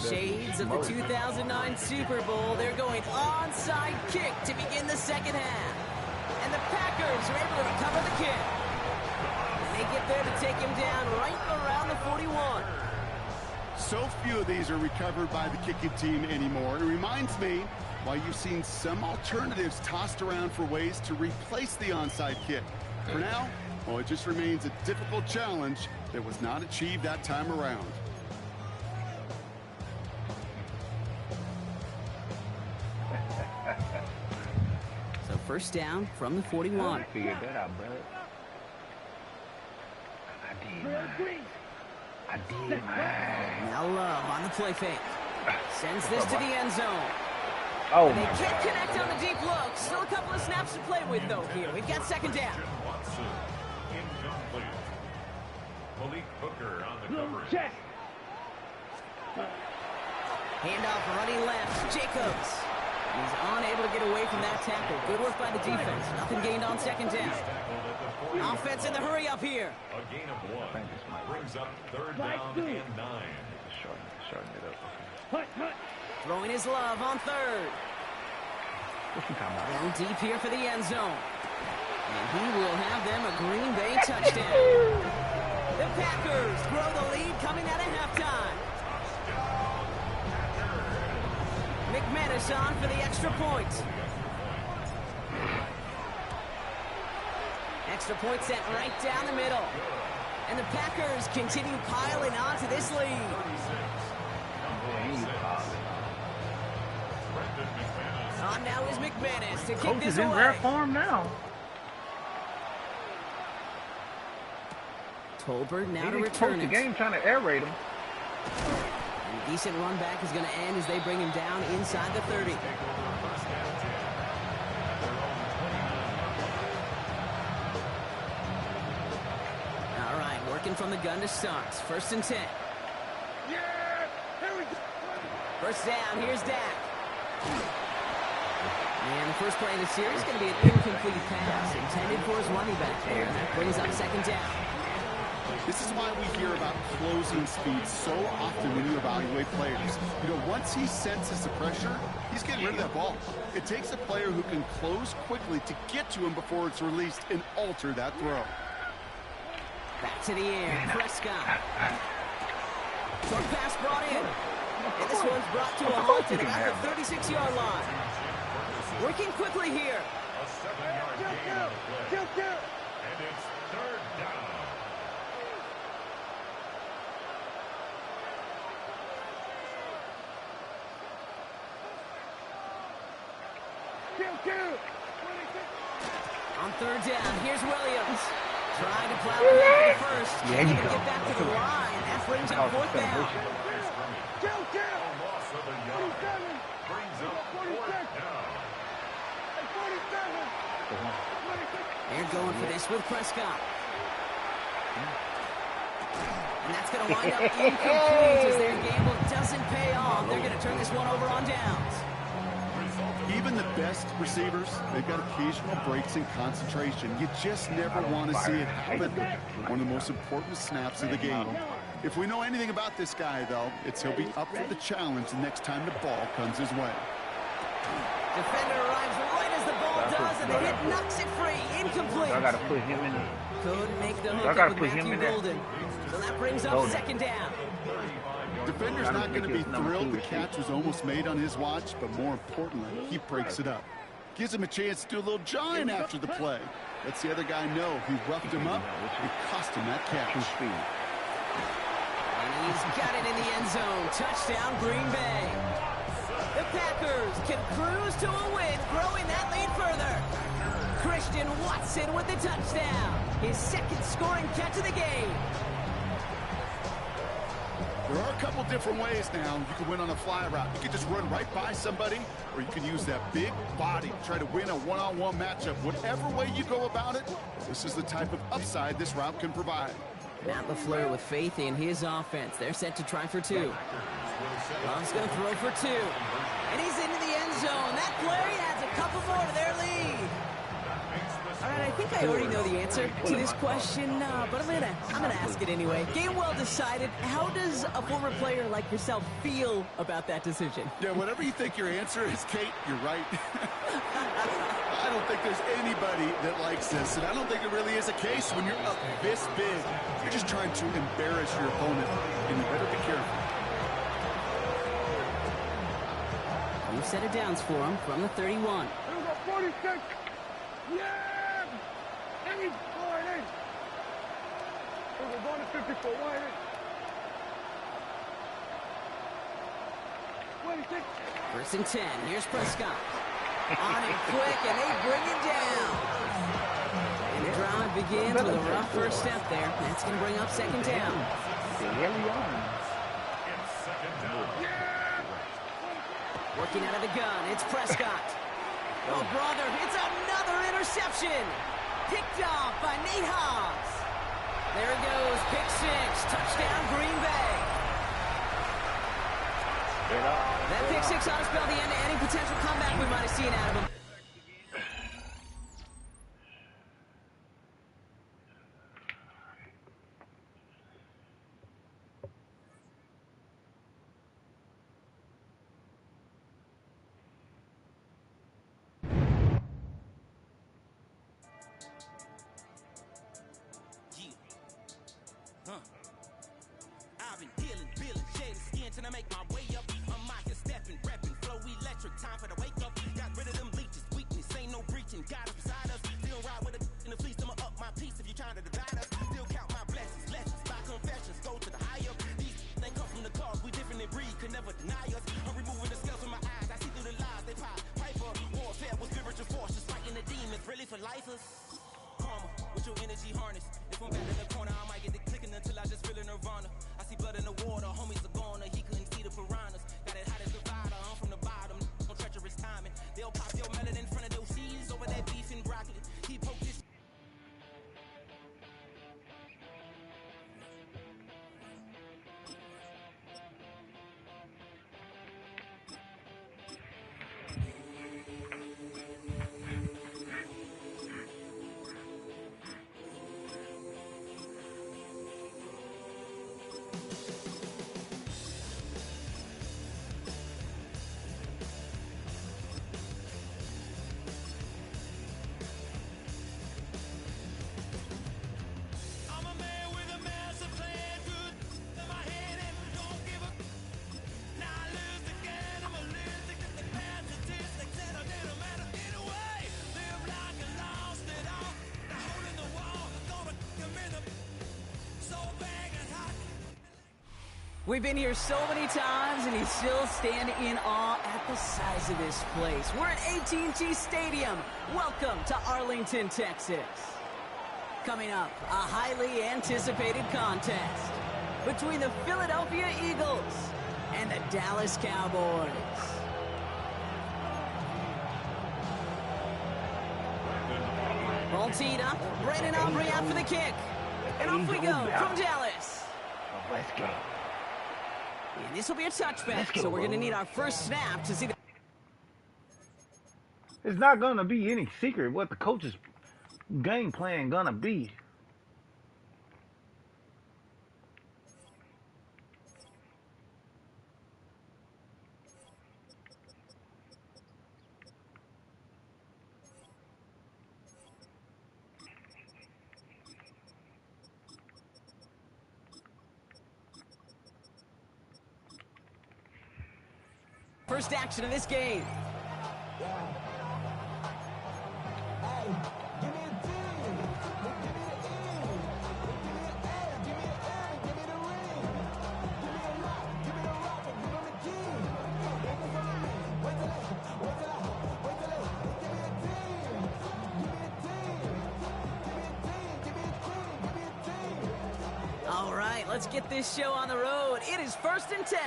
Speaker 9: Shades of the 2009 Super Bowl. They're going onside kick to begin the 2nd half. And the Packers are able to recover the kick. And they get there to take him down right around the 41.
Speaker 10: So few of these are recovered by the kicking team anymore. It reminds me why you've seen some alternatives tossed around for ways to replace the onside kick. For now, well, it just remains a difficult challenge that was not achieved that time around.
Speaker 9: So 1st down from the 41.
Speaker 2: I figured that out, brother. I did mine.
Speaker 9: Now Love on the play fake. Sends this to the end zone.
Speaker 2: Oh,
Speaker 9: They can't connect on the deep look. Still a couple of snaps to play with, though, here. We've got second down.
Speaker 4: Watson, incomplete. Malik Hooker on the coverage.
Speaker 6: Check.
Speaker 9: Handoff running left. Jacobs. He's unable to get away from that tackle. Good work by the defense. Nothing gained on second down. Offense in the hurry up here.
Speaker 4: A gain of 1. Brings up third down and 9.
Speaker 2: shorten it up.
Speaker 9: Throwing his love on third.
Speaker 2: What's he talking about?
Speaker 9: Down deep here for the end zone. And he will have them a Green Bay touchdown. The Packers grow the lead coming out of halftime. McManus on for the extra point. Extra point set right down the middle. And the Packers continue piling on to this lead. On now is McManus to kick
Speaker 2: Coach
Speaker 9: this
Speaker 2: is in
Speaker 9: away.
Speaker 2: rare form now.
Speaker 9: Tolbert now
Speaker 2: He
Speaker 9: to
Speaker 2: didn't
Speaker 9: return
Speaker 2: coach the
Speaker 9: it.
Speaker 2: game trying to air raid him.
Speaker 9: And a decent run back is going to end as they bring him down inside the 30. All right, working from the gun to start. First and 10. First down, here's Dak. And the first play of the series is going to be an incomplete pass intended for his running back there. And that brings up second down.
Speaker 10: This is why we hear about closing speed so often when you evaluate players. You know, once he senses the pressure, he's getting rid of that ball. It takes a player who can close quickly to get to him before it's released and alter that throw.
Speaker 9: Back to the air, Prescott. Short pass brought in. And this one's brought to a halt at about the 36-yard line. Working quickly here.
Speaker 4: A 7-yard gain on the play. And it's third down.
Speaker 9: On third down, here's Williams. Trying to plow it back to first. Can't even get back to the line. That brings up fourth down.
Speaker 4: A loss of a yard. Brings up fourth down.
Speaker 9: They're going for this with Prescott. And that's going to wind up incomplete as their gamble doesn't pay off. They're going to turn this one over on downs.
Speaker 10: Even the best receivers, they've got occasional breaks in concentration. You just never want to see it happen. One of the most important snaps of the game. If we know anything about this guy, though, it's he'll be up for the challenge the next time the ball comes his way.
Speaker 9: Defender arrives right as the ball does, and the hit knocks it free. Incomplete.
Speaker 2: I gotta put him in there.
Speaker 9: Couldn't make the
Speaker 2: I
Speaker 9: hook
Speaker 2: gotta
Speaker 9: up with
Speaker 2: put him
Speaker 9: Matthew
Speaker 2: in there.
Speaker 9: Golden. So that brings up
Speaker 2: Golden.
Speaker 9: second down.
Speaker 10: Defender's not going to be thrilled the catch was almost made on his watch, but more importantly, he breaks it up. Gives him a chance to do a little jawing after the play. Lets the other guy know he roughed him up and cost him that catch.
Speaker 9: And he's got it in the end zone. Touchdown, Green Bay. The Packers can cruise to a win, growing that lead further. Christian Watson with the touchdown. His second scoring catch of the game.
Speaker 10: There are a couple different ways now. You can win on a fly route. You can just run right by somebody, or you can use that big body to try to win a one-on-one matchup. Whatever way you go about it, this is the type of upside this route can provide.
Speaker 9: Matt LaFleur with faith in his offense. They're set to try for two. Love's going to throw for two. And he's into the end zone. That play adds a couple more to their lead. All right, I think I already know the answer to this question, but I'm gonna ask it anyway. Game well decided. How does a former player like yourself feel about that decision?
Speaker 10: Yeah, whatever you think your answer is, Kate, you're right. I don't think there's anybody that likes this, and I don't think it really is a case when you're up this big. You're just trying to embarrass your opponent, and you better be careful.
Speaker 9: New set of downs for him from the 31.
Speaker 6: 46. Yeah! And you go right in. We're going to 54. Wide in. 26.
Speaker 9: First and 10. Here's Prescott. On it quick, and they bring it down. And the drive begins with a rough first step there. That's going to bring up second down.
Speaker 4: It's second down.
Speaker 9: Working out of the gun, it's Prescott. Oh, brother, it's another interception. Picked off by Nate Hobbs. There it goes, pick six, touchdown Green Bay. That pick six ought to spell the end to any potential comeback we might have seen out of him.
Speaker 11: I've been dealing, shedding skin till I make my way up. I'm out here stepping, repping, flow electric, time for the wake up. Got rid of them leeches, weakness, ain't no breaching. God is beside us, still ride with a in the fleece. I'ma up my piece if you're trying to divide us. Still count my blessings, lessons, my confessions, go to the higher. These they come from the cause, we different in breed, could never deny us. I'm removing the scales from my eyes, I see through the lies they pop. Piper, warfare with spiritual forces, fighting the demons, really for lifers. Karma, with your energy harness. If I'm back in the corner, I might get the clicking until I just feel a nirvana. I see blood in the water, homies are gone, he couldn't see the piranhas. Got it hot as the divider, I'm from the bottom, no treacherous timing. They'll pop your melon in front of those seeds over that beef and broccoli. He poked his
Speaker 9: We've been here so many times, and you still stand in awe at the size of this place. We're at AT&T Stadium. Welcome to Arlington, Texas. Coming up, a highly anticipated contest between the Philadelphia Eagles and the Dallas Cowboys. All teed up, Brandon Aubrey out for the kick. And off we go from Dallas.
Speaker 2: Let's go.
Speaker 9: And this will be a touchback, so we're going to need our first snap to see the...
Speaker 2: It's not going to be any secret what the coach's game plan going to be.
Speaker 9: First action of this game. All right, let's get this show on the road. It is 1st and 10.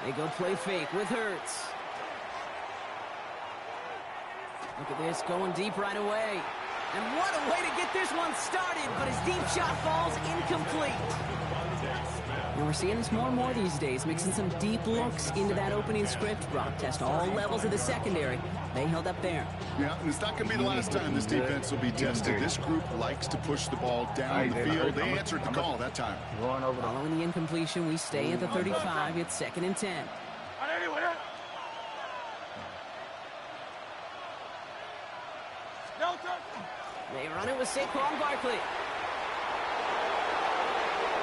Speaker 9: They go play fake with Hurts. Look at this, going deep right away. And what a way to get this one started, but his deep shot falls incomplete. And we're seeing this more and more these days, mixing some deep looks into that opening script. Brock test all levels of the secondary. They held up there.
Speaker 10: Yeah, and it's not going to be the last time this defense will be tested. This group likes to push the ball down the field. They answered the call that time.
Speaker 9: Following the incompletion, we stay at the 35. It's 2nd and 10. They run it with Saquon Barkley.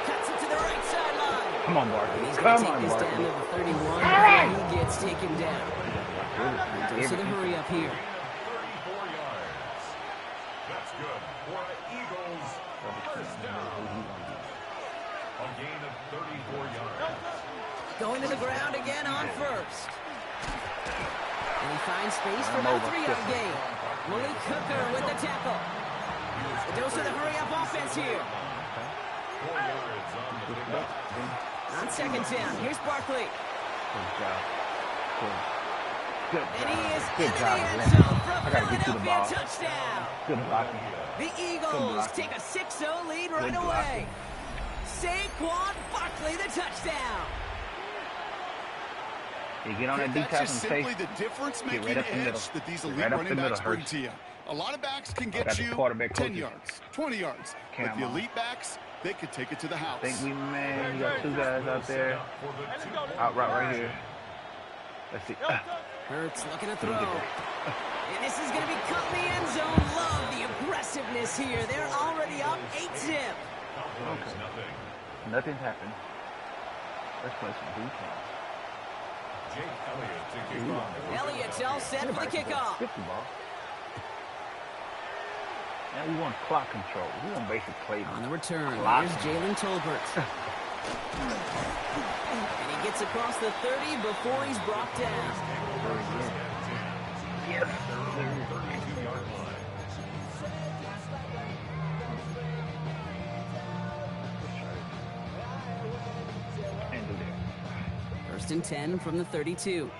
Speaker 9: Cuts it to the right sideline.
Speaker 2: Come on, Barkley.
Speaker 9: He's going to take this down to the 31. And he gets taken down. Goes to the hurry up here.
Speaker 3: 34 yards. That's good for an Eagles first down. A gain of 34 yards.
Speaker 9: Going to the ground again on first. And he finds space for about a 3-yard gain. Malik Hooker with the tackle. The dose of the hurry-up offense here.
Speaker 3: 4 yards on the pickup.
Speaker 9: On second down, here's Barkley.
Speaker 2: Good job. Good
Speaker 9: And he
Speaker 2: job.
Speaker 9: is
Speaker 2: Good
Speaker 9: into
Speaker 2: job,
Speaker 9: the end
Speaker 2: Glenn.
Speaker 9: zone for
Speaker 2: I gotta get you the
Speaker 9: Philadelphia
Speaker 2: ball.
Speaker 9: touchdown.
Speaker 2: Good blocking.
Speaker 9: The Eagles
Speaker 2: blocking.
Speaker 9: take a 6-0 lead right
Speaker 2: Good
Speaker 9: away. Saquon Barkley, the touchdown.
Speaker 2: You get on that deep
Speaker 10: That's
Speaker 2: pass
Speaker 10: just
Speaker 2: and
Speaker 10: simply
Speaker 2: face.
Speaker 10: the difference-making
Speaker 2: right up the middle.
Speaker 10: edge that these
Speaker 2: Get
Speaker 10: elite
Speaker 2: right up
Speaker 10: running
Speaker 2: the middle,
Speaker 10: backs bring
Speaker 2: Hurts.
Speaker 10: to you. A lot of backs can
Speaker 2: got
Speaker 10: get
Speaker 2: the
Speaker 10: you
Speaker 2: quarterback
Speaker 10: 10
Speaker 2: coaches.
Speaker 10: yards, 20 yards.
Speaker 2: Come
Speaker 10: But the
Speaker 2: on.
Speaker 10: elite backs, they could take it to the house.
Speaker 2: Think we, man, you got 2 guys out there. Out right here. Let's see.
Speaker 9: Hurts looking to throw. And this is going to be cut in the end zone. Love the aggressiveness here. They're already up 8-zip.
Speaker 2: Okay. Nothing's happened. Let's play some defense.
Speaker 9: Elliott all set for the kickoff.
Speaker 2: 50 ball. Now we want clock control. We want basic play.
Speaker 9: On the return,
Speaker 2: Clock.
Speaker 9: here's Jalen Tolbert. And he gets across the 30 before he's brought down.
Speaker 2: Yes.
Speaker 9: First and 10 from the 32.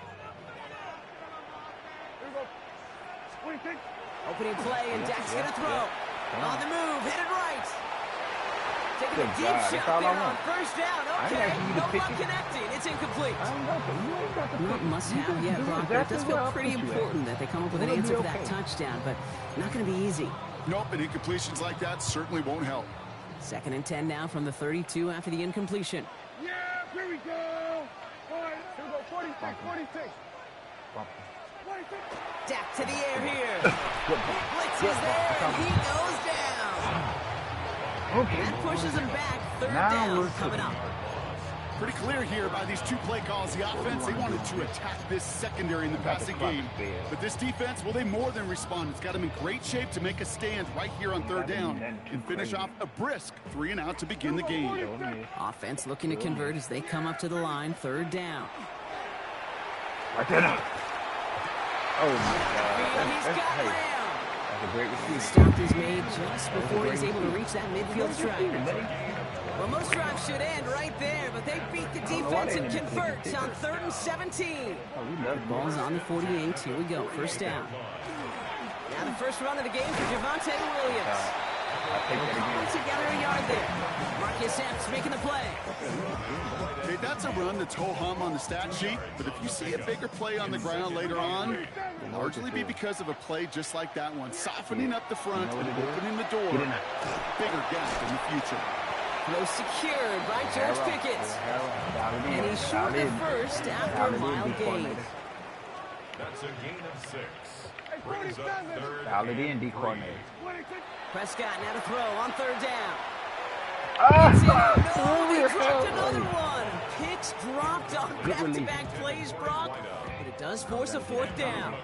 Speaker 9: Opening play, and Dak's going to throw. On the move, hit it right. Taking
Speaker 2: Good
Speaker 9: a deep
Speaker 2: job. That's
Speaker 9: shot
Speaker 2: all I
Speaker 9: there on
Speaker 2: want.
Speaker 9: first down.
Speaker 2: I ain't
Speaker 9: Okay,
Speaker 2: asking you to
Speaker 9: no
Speaker 2: pick
Speaker 9: luck
Speaker 2: it.
Speaker 9: connecting. It's incomplete.
Speaker 2: Not
Speaker 9: Must have yet, Brock, but it does feel pretty important that they come up with an
Speaker 2: It'll be
Speaker 9: answer for that
Speaker 2: okay.
Speaker 9: touchdown, but not going to be easy.
Speaker 10: Nope, and incompletions like that certainly won't help.
Speaker 9: Second and 10 now from the 32 after the incompletion.
Speaker 6: Yeah, here we go. All right, here we go. 46, 46. 46.
Speaker 9: Dak to the air here. Blitz is there, and he goes down. That pushes him back. Third
Speaker 2: Now
Speaker 9: down
Speaker 2: we're
Speaker 9: coming up.
Speaker 10: Pretty clear here by these 2 play calls. The offense, they wanted to attack this secondary in the passing game. But this defense, well, they more than respond. It's got them in great shape to make a stand right here on third down and finish off a brisk 3 and out to begin the game.
Speaker 9: Offense looking to convert as they come up to the line. Third down.
Speaker 2: Right there now. Oh my God.
Speaker 9: He's got
Speaker 2: Hey,
Speaker 9: Lamb.
Speaker 2: that's a great receiver.
Speaker 9: Stop is made just before he's able to reach that midfield strike. Well, most drives should end right there, but they beat the defense and convert on 3rd and 17.
Speaker 2: Oh, we love
Speaker 9: Ball's on the 48. Here we go. First down. Now the first run of the game for Javonte Williams. Put together a yard there. Marcus Epps making the play.
Speaker 10: Okay, that's a run that's ho-hum on the stat sheet, but if you see a bigger play on the ground later on, it'll largely be because of a play just like that one, softening up the front and opening the door. Bigger gap in the future.
Speaker 9: Throw secured by George Pickett. And he's short of first after a mild gain.
Speaker 3: That's a gain of 6.
Speaker 6: Brings up third.
Speaker 2: Dial it in, D coordinator.
Speaker 9: Prescott now to throw on third down.
Speaker 2: Oh,
Speaker 9: No, he dropped another one. Picks dropped on back-to-back plays, Brock. But it does force a 4th down.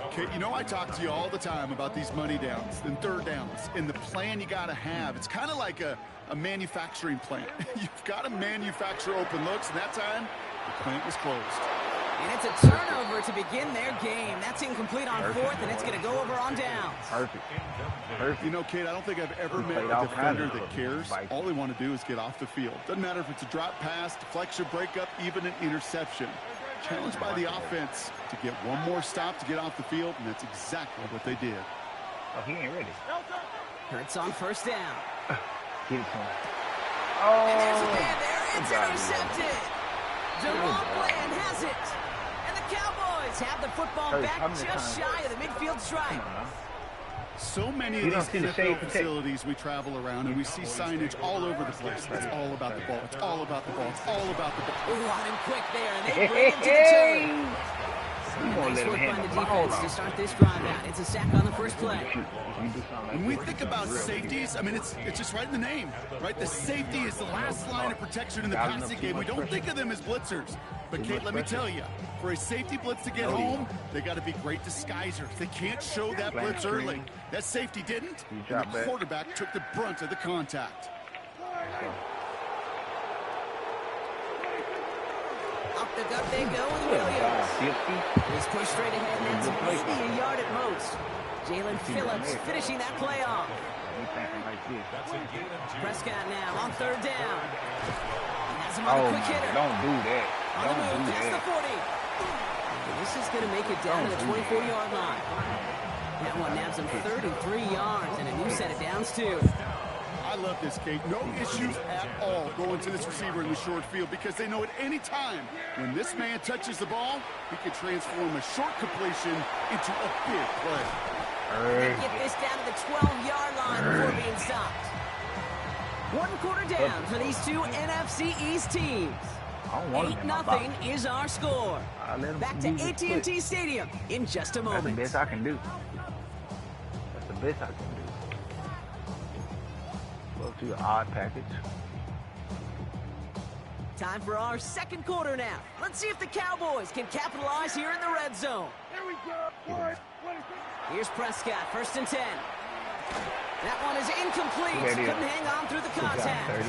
Speaker 10: Okay, you know I talk to you all the time about these money downs and third downs and the plan you got to have. It's kind of like a manufacturing plant. You've got to manufacture open looks, and that time, the plant was closed.
Speaker 9: And it's a turnover to begin their game. That's incomplete on 4th, and it's going to go over on downs.
Speaker 2: Perfect.
Speaker 10: You know, Kate, I don't think I've ever met
Speaker 2: played
Speaker 10: a
Speaker 2: all kinds
Speaker 10: defender
Speaker 2: of
Speaker 10: that
Speaker 2: those
Speaker 10: cares.
Speaker 2: fights.
Speaker 10: All they want to do is get off the field. Doesn't matter if it's a drop pass, deflection, breakup, even an interception. Challenged by the offense to get one more stop to get off the field, and that's exactly what they did.
Speaker 2: Oh, he ain't ready.
Speaker 9: Hurts on first down.
Speaker 2: Get it to him.
Speaker 9: And there's a
Speaker 2: Oh.
Speaker 9: man there. It's
Speaker 2: Good job,
Speaker 9: intercepted. DeMond Bland has it. And the Cowboys have the football
Speaker 2: Hurts,
Speaker 9: back
Speaker 2: how many
Speaker 9: just
Speaker 2: times?
Speaker 9: shy of the midfield stripe.
Speaker 10: So many
Speaker 2: You
Speaker 10: of
Speaker 2: don't
Speaker 10: these
Speaker 2: see the shade
Speaker 10: NFL
Speaker 2: protect-
Speaker 10: facilities we travel around, and we see signage all over the place. It's all about the ball. It's all about the ball. It's all about the ball.
Speaker 9: Ooh, on him quick there, and they bring him to the turn.
Speaker 2: You won't
Speaker 9: Nice
Speaker 2: let him
Speaker 9: work by
Speaker 2: hand
Speaker 9: the
Speaker 2: the ball
Speaker 9: defense to
Speaker 2: off.
Speaker 9: start this drive out. It's a sack on the first play.
Speaker 10: When we think about safeties, I mean, it's just right in the name, right? The safety is the last line of protection in the passing game. We don't think of them as blitzers. But, Kate, let me tell you, for a safety blitz to get home, they got to be great disguisers. They can't show that blitz early. That safety didn't, and the quarterback took the brunt of the contact.
Speaker 9: Up the gut they go with Williams. He's pushed straight ahead, and it's maybe a yard at most. Jalen Phillips finishing that play off. Prescott now on third down. He has has him on a quick hitter.
Speaker 2: Don't do that.
Speaker 9: On the
Speaker 2: Don't
Speaker 9: move,
Speaker 2: do
Speaker 9: past the
Speaker 2: that.
Speaker 9: 40. And this is going to make it down to the 24-yard line. That one naps him 33 yards and a new set of downs, too.
Speaker 10: I love this, Kate. No issues at all going to this receiver in the short field because they know at any time when this man touches the ball, he can transform a short completion into a big play.
Speaker 9: They get this down to the 12-yard line before being stopped. 1 quarter down for these two NFC East teams. 8-0 is our score. Back to AT&T Stadium in just a moment.
Speaker 2: That's the best I can do. That's the best I can do. Go to the odd package.
Speaker 9: Time for our second quarter now. Let's see if the Cowboys can capitalize here in the red zone.
Speaker 6: Here we go.
Speaker 9: Here's Prescott, 1st and 10. That one is incomplete. Couldn't hang on through the contact.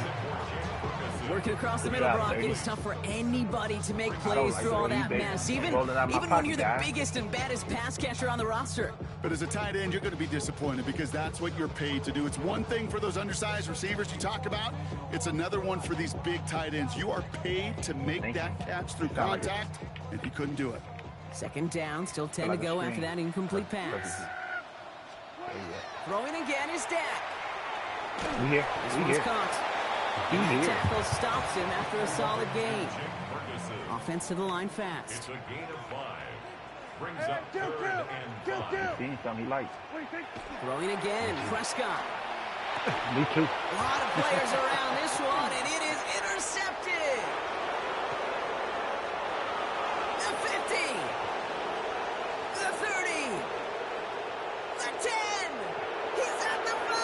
Speaker 9: Working across the middle, Brock. It's tough for anybody to make plays through all that mess, even when you're the biggest and baddest pass catcher on the roster.
Speaker 10: But as a tight end, you're going to be disappointed because that's what you're paid to do. It's one thing for those undersized receivers you talk about. It's another one for these big tight ends. You are paid to make that catch through contact, and he couldn't do it.
Speaker 9: 2nd down, still 10 to go after that incomplete pass. Throwing again is Dak.
Speaker 2: We here.
Speaker 9: Caught. Tackle stops him after a solid gain. Offense to the line fast.
Speaker 3: It's a gain of 5. Brings up 3rd and 5.
Speaker 2: See something he likes.
Speaker 9: Throwing again, Prescott.
Speaker 2: Me too.
Speaker 9: A lot of players around this one, and it is intercepted. The 50. The 30. The 10. He's at the 5.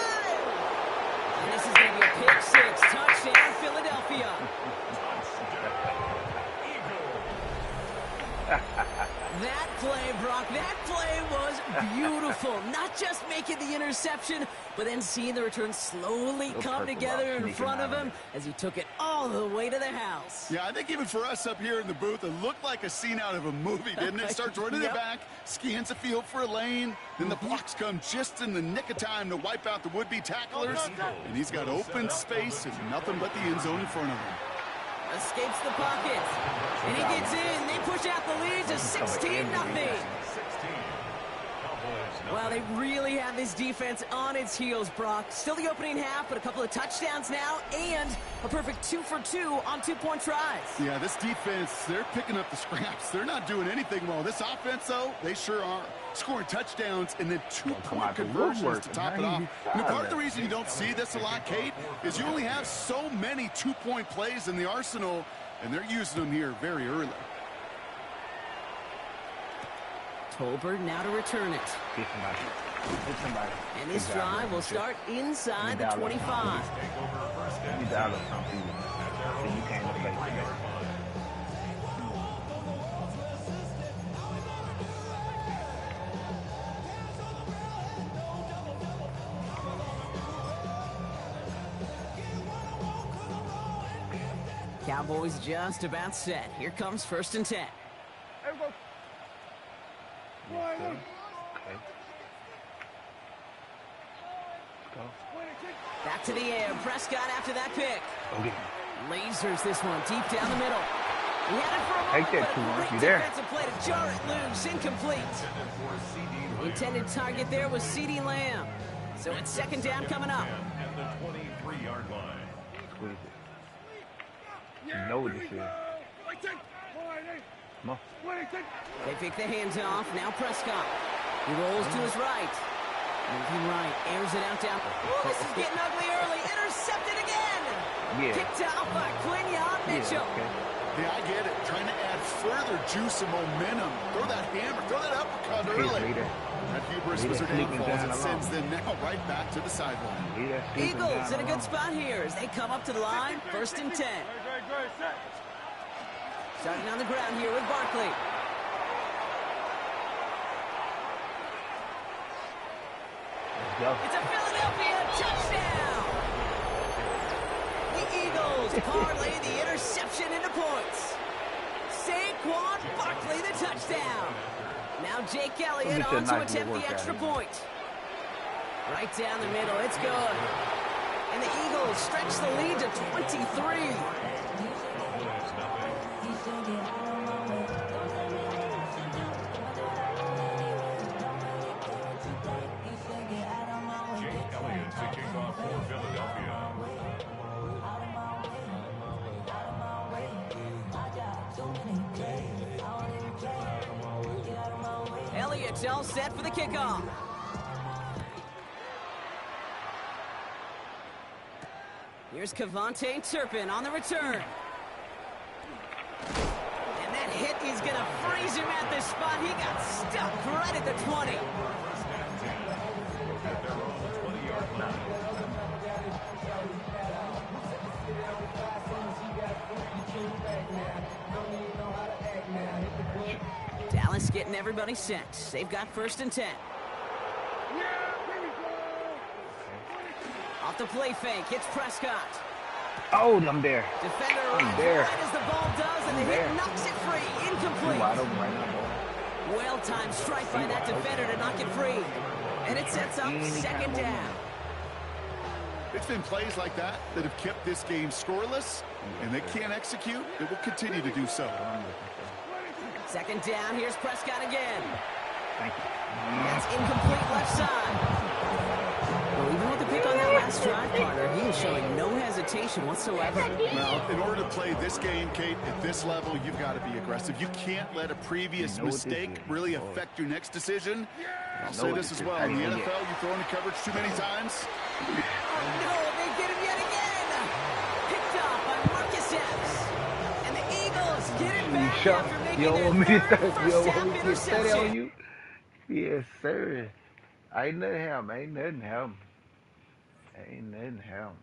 Speaker 9: And this is going to be a pick 6. Touchdown, Philadelphia. That play, Brock, that play was beautiful. Not just making the interception, but then seeing the return slowly come together in front of him as he took it all the way to the house.
Speaker 10: Yeah, I think even for us up here in the booth, it looked like a scene out of a movie, didn't it? Starts running it back, scans the field for a lane, then the blocks come just in the nick of time to wipe out the would-be tacklers, and he's got open space and nothing but the end zone in front of him.
Speaker 9: Escapes the pocket, and he gets in. They push out the lead to 16-0. Well, they really have this defense on its heels, Brock. Still the opening half, but a couple of touchdowns now, and a perfect 2 for 2 on 2-point tries.
Speaker 10: Yeah, this defense, they're picking up the scraps. They're not doing anything well. This offense, though, they sure are. Scoring touchdowns and then 2-point conversions to top it off. Now, part of the reason you don't see this a lot, Kate, is you only have so many 2-point plays in the arsenal, and they're using them here very early.
Speaker 9: Tolbert now to return it.
Speaker 2: Get somebody.
Speaker 9: And this drive will start inside the 25.
Speaker 2: You dial up some people. So you came to play today.
Speaker 9: Cowboys just about set. Here comes 1st and 10.
Speaker 2: Okay. Go.
Speaker 9: Back to the air. Prescott after that pick.
Speaker 2: Okay.
Speaker 9: Lasers this one deep down the middle. He had it for a moment,
Speaker 2: Take that,
Speaker 9: but a
Speaker 2: you
Speaker 9: great
Speaker 2: there?
Speaker 9: defensive play to jar it loose. Incomplete. The intended target there was CeeDee Lamb. So it's 2nd down coming up.
Speaker 3: And the 23-yard line.
Speaker 2: Squeeze it. You know what this is. Come on.
Speaker 9: They pick the hands off. Now Prescott. He rolls to his right. Moving right. Airs it out down. Ooh, this is getting ugly early. Intercepted again.
Speaker 2: Yeah.
Speaker 9: Kicked out by Quinyon Mitchell.
Speaker 10: Yeah, I get it. Trying to add further juice and momentum. Throw that hammer. Throw that uppercut early. That hubris was their downfall as it sends them now right back to the sideline.
Speaker 9: Eagles in a good spot here as they come up to the line. 1st and 10. Starting on the ground here with Barkley. It's a Philadelphia touchdown! The Eagles parlay the interception into points. Saquon Barkley the touchdown. Now Jake Elliott on to attempt the extra point. Right down the middle, it's good. And the Eagles stretch the lead to 23. it's all set for the kickoff. Here's Kevontae Turpin on the return. And that hit is going to freeze him at this spot. He got stuck right at the 20. Dallas getting everybody set. They've got 1st and 10. Off the play fake, it's Prescott.
Speaker 2: Oh, I'm there.
Speaker 9: Defender
Speaker 2: I'm
Speaker 9: right
Speaker 2: there.
Speaker 9: as the ball does, and the hit knocks it free. Incomplete.
Speaker 2: Wide open right now, boy.
Speaker 9: Well-timed strike by that defender to knock it free. And it sets up 2nd down.
Speaker 10: It's been plays like that that have kept this game scoreless, and they can't execute. It will continue to do so.
Speaker 9: 2nd down, here's Prescott again.
Speaker 2: Thank you.
Speaker 9: That's incomplete left side. Well, even with the pick on that last drive, partner, he is showing no hesitation whatsoever.
Speaker 10: Well, in order to play this game, Kate, at this level, you've got to be aggressive. You can't let a previous mistake really affect your next decision. I'll say this as well. In the NFL, you throw into coverage too many times.
Speaker 9: Oh, no, they get him yet again. Picked off by Marcus Epps. And the Eagles get it back after making their third first-half interception.
Speaker 2: On you? Yes, sir. Ain't nothing him. Ain't nothing him. Ain't nothing him.